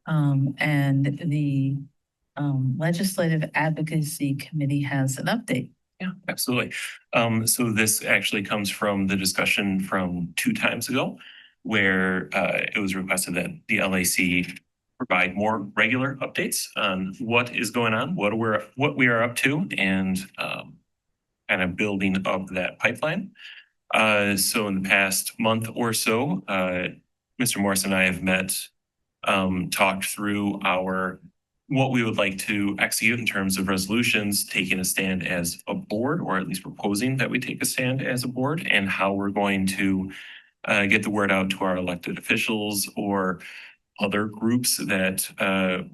Speaker 1: And the Legislative Advocacy Committee has an update.
Speaker 11: Yeah, absolutely. So this actually comes from the discussion from 2 times ago, where it was requested that the LAC provide more regular updates on what is going on, what we are up to, and kind of building up that pipeline. So in the past month or so, Mr. Morris and I have met, talked through what we would like to execute in terms of resolutions, taking a stand as a board, or at least proposing that we take a stand as a board, and how we're going to get the word out to our elected officials or other groups that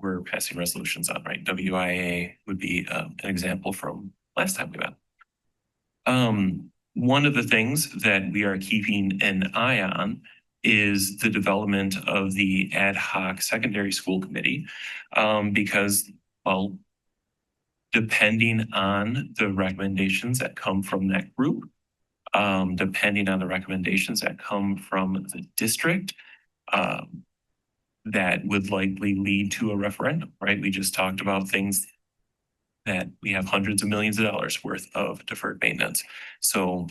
Speaker 11: we're passing resolutions on, right? WIA would be an example from last time we met. One of the things that we are keeping an eye on is the development of the ad hoc secondary school committee, because, well, depending on the recommendations that come from that group, depending on the recommendations that come from the district, that would likely lead to a referendum, right? We just talked about things that we have hundreds of millions of dollars worth of deferred maintenance. So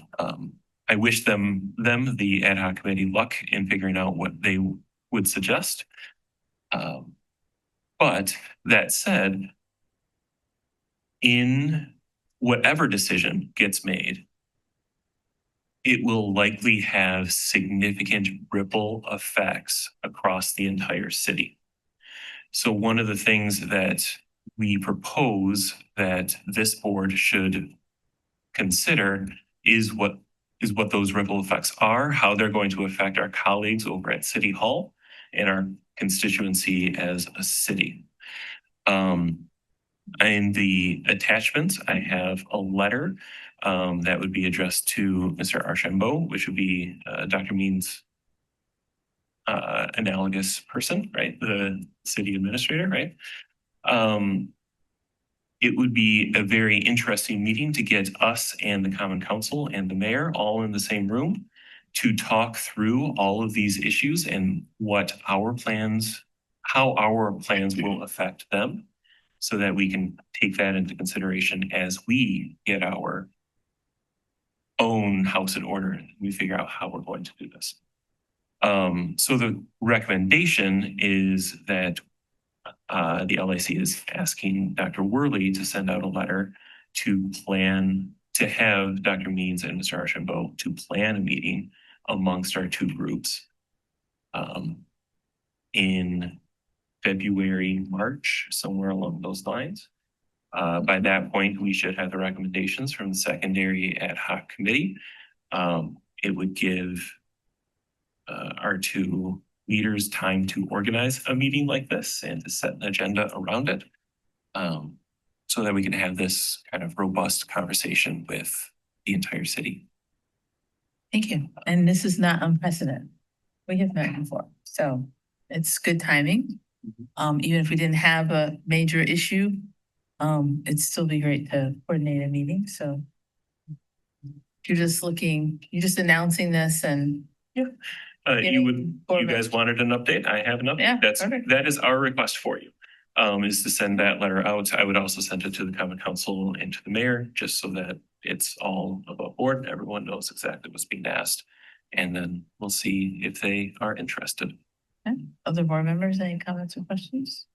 Speaker 11: I wish them, the ad hoc committee, luck in figuring out what they would suggest. But that said, in whatever decision gets made, it will likely have significant ripple effects across the entire city. So one of the things that we propose that this board should consider is what those ripple effects are, how they're going to affect our colleagues over at City Hall and our constituency as a city. In the attachments, I have a letter that would be addressed to Mr. Archambault, which would be Dr. Means' analogous person, right? The city administrator, right? It would be a very interesting meeting to get us and the Common Council and the mayor all in the same room to talk through all of these issues and how our plans will affect them, so that we can take that into consideration as we get our own house in order and we figure out how we're going to do this. So the recommendation is that the LIC is asking Dr. Worley to send out a letter to have Dr. Means and Mr. Archambault to plan a meeting amongst our two groups in February, March, somewhere along those lines. By that point, we should have the recommendations from the secondary ad hoc committee. It would give our two leaders time to organize a meeting like this and to set an agenda around it, so that we can have this kind of robust conversation with the entire city.
Speaker 1: Thank you. And this is not unprecedented. We have met before, so it's good timing. Even if we didn't have a major issue, it'd still be great to coordinate a meeting. So you're just announcing this and
Speaker 11: You guys wanted an update? I have an update.
Speaker 1: Yeah, perfect.
Speaker 11: That is our request for you, is to send that letter out. I would also send it to the Common Council and to the mayor, just so that it's all above board and everyone knows exactly what's being asked. And then we'll see if they are interested.
Speaker 1: Okay. Other board members, any comments or questions?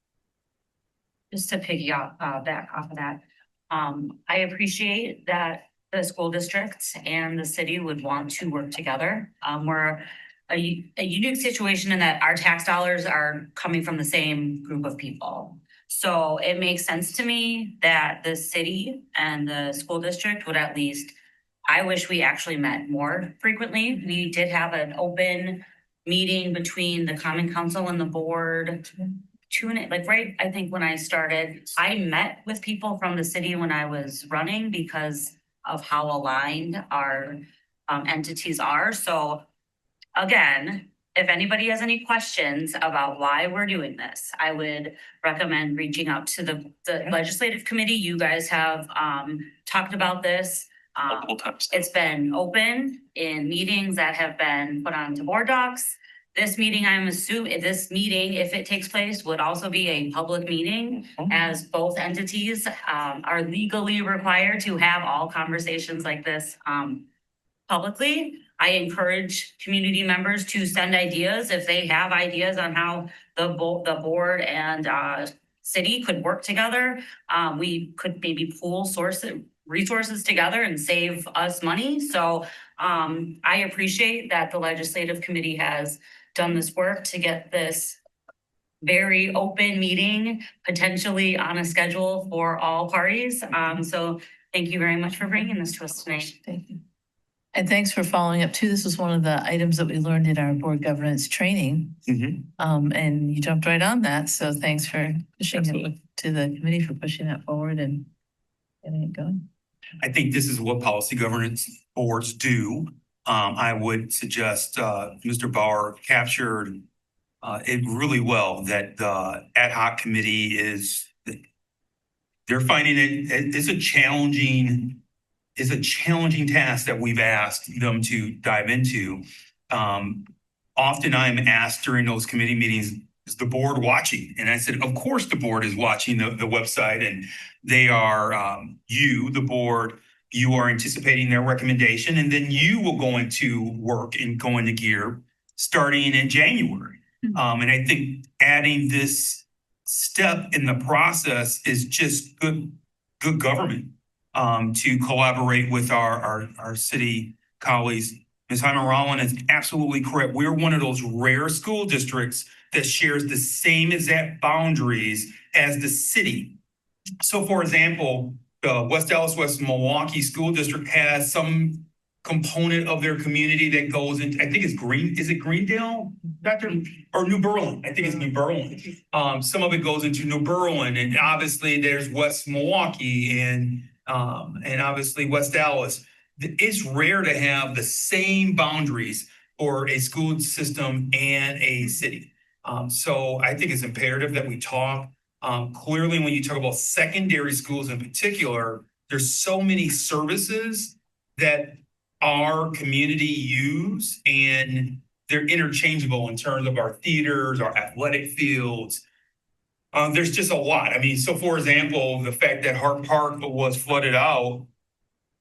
Speaker 5: Just to piggyback back off of that, I appreciate that the school districts and the city would want to work together. We're a unique situation in that our tax dollars are coming from the same group of people. So it makes sense to me that the city and the school district would at least, I wish we actually met more frequently. We did have an open meeting between the Common Council and the board. I think when I started, I met with people from the city when I was running because of how aligned our entities are. So again, if anybody has any questions about why we're doing this, I would recommend reaching out to the legislative committee. You guys have talked about this.
Speaker 11: Multiple times.
Speaker 5: It's been open in meetings that have been put onto board docs. This meeting, I'm assuming, if it takes place, would also be a public meeting, as both entities are legally required to have all conversations like this publicly. I encourage community members to send ideas if they have ideas on how the board and city could work together. We could maybe pool resources together and save us money. So I appreciate that the legislative committee has done this work to get this very open meeting, potentially on a schedule for all parties. So thank you very much for bringing this to us tonight.
Speaker 1: Thank you. And thanks for following up too. This was one of the items that we learned in our board governance training. And you jumped right on that. So thanks for pushing it
Speaker 11: Absolutely.
Speaker 1: to the committee for pushing that forward and getting it going.
Speaker 4: I think this is what policy governance boards do. I would suggest, Mr. Bauer captured it really well, that the ad hoc committee they're finding it's a challenging task that we've asked them to dive into. Often I'm asked during those committee meetings, is the board watching? And I said, of course the board is watching the website, and they are, the board, you are anticipating their recommendation, and then you will go into work and go into gear starting in January. And I think adding this step in the process is just good government, to collaborate with our city colleagues. Ms. Heimer-Rollin is absolutely correct. We're one of those rare school districts that shares the same exact boundaries as the city. So for example, the West Dallas, West Milwaukee School District has some component of their community that goes into, I think it's is it Greendale, Dr.? Or New Berlin? I think it's New Berlin. Some of it goes into New Berlin, and obviously there's West Milwaukee and obviously West Dallas. It's rare to have the same boundaries for a school system and a city. So I think it's imperative that we talk. Clearly, when you talk about secondary schools in particular, there's so many services that our community use, and they're interchangeable in terms of our theaters, our athletic fields. There's just a lot. I mean, so for example, the fact that Hart Park was flooded out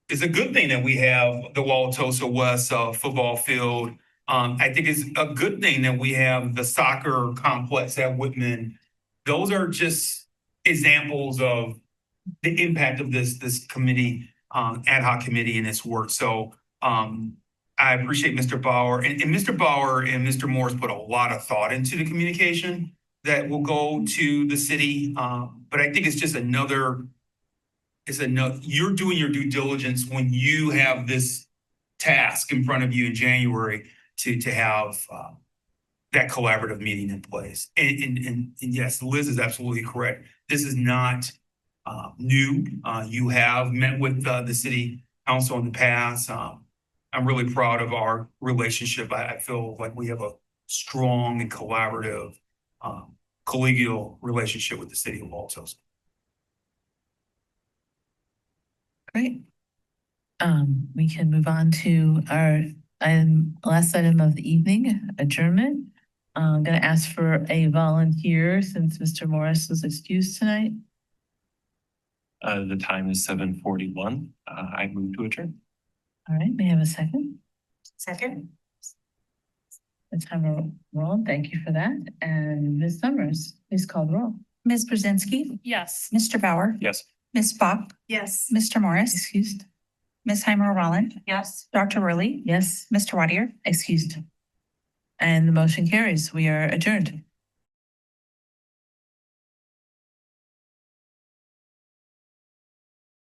Speaker 4: is a good thing that we have the Wauwatosa West football field. I think it's a good thing that we have the soccer complex at Whitman. Those are just examples of the impact of this committee, ad hoc committee, and its work. So I appreciate Mr. Bauer, and Mr. Bauer and Mr. Morris put a lot of thought into the communication that will go to the city. But I think it's just you're doing your due diligence when you have this task in front of you in January to have that collaborative meeting in place. And yes, Liz is absolutely correct. This is not new. You have met with the city council in the past. I'm really proud of our relationship. I feel like we have a strong and collaborative, collegial relationship with the city of Wauwatosa.
Speaker 1: Great. We can move on to our last item of the evening, adjournment. I'm going to ask for a volunteer since Mr. Morris was excused tonight.
Speaker 11: The time is 7:41. I move to adjourn.
Speaker 1: All right, may I have a second?
Speaker 5: Second.
Speaker 1: Ms. Heimer-Rollin, thank you for that. And Ms. Summers, please call the roll.
Speaker 13: Ms. Brzezinski,
Speaker 2: Yes.
Speaker 13: Mr. Bauer,
Speaker 11: Yes.
Speaker 13: Ms. Bach,
Speaker 6: Yes.
Speaker 13: Mr. Morris,
Speaker 1: Excused?
Speaker 13: Ms. Heimer-Rollin,
Speaker 5: Yes.
Speaker 13: Dr. Worley,
Speaker 1: Yes,
Speaker 13: Mr. Wadier.
Speaker 1: excused. And the motion carries. We are adjourned.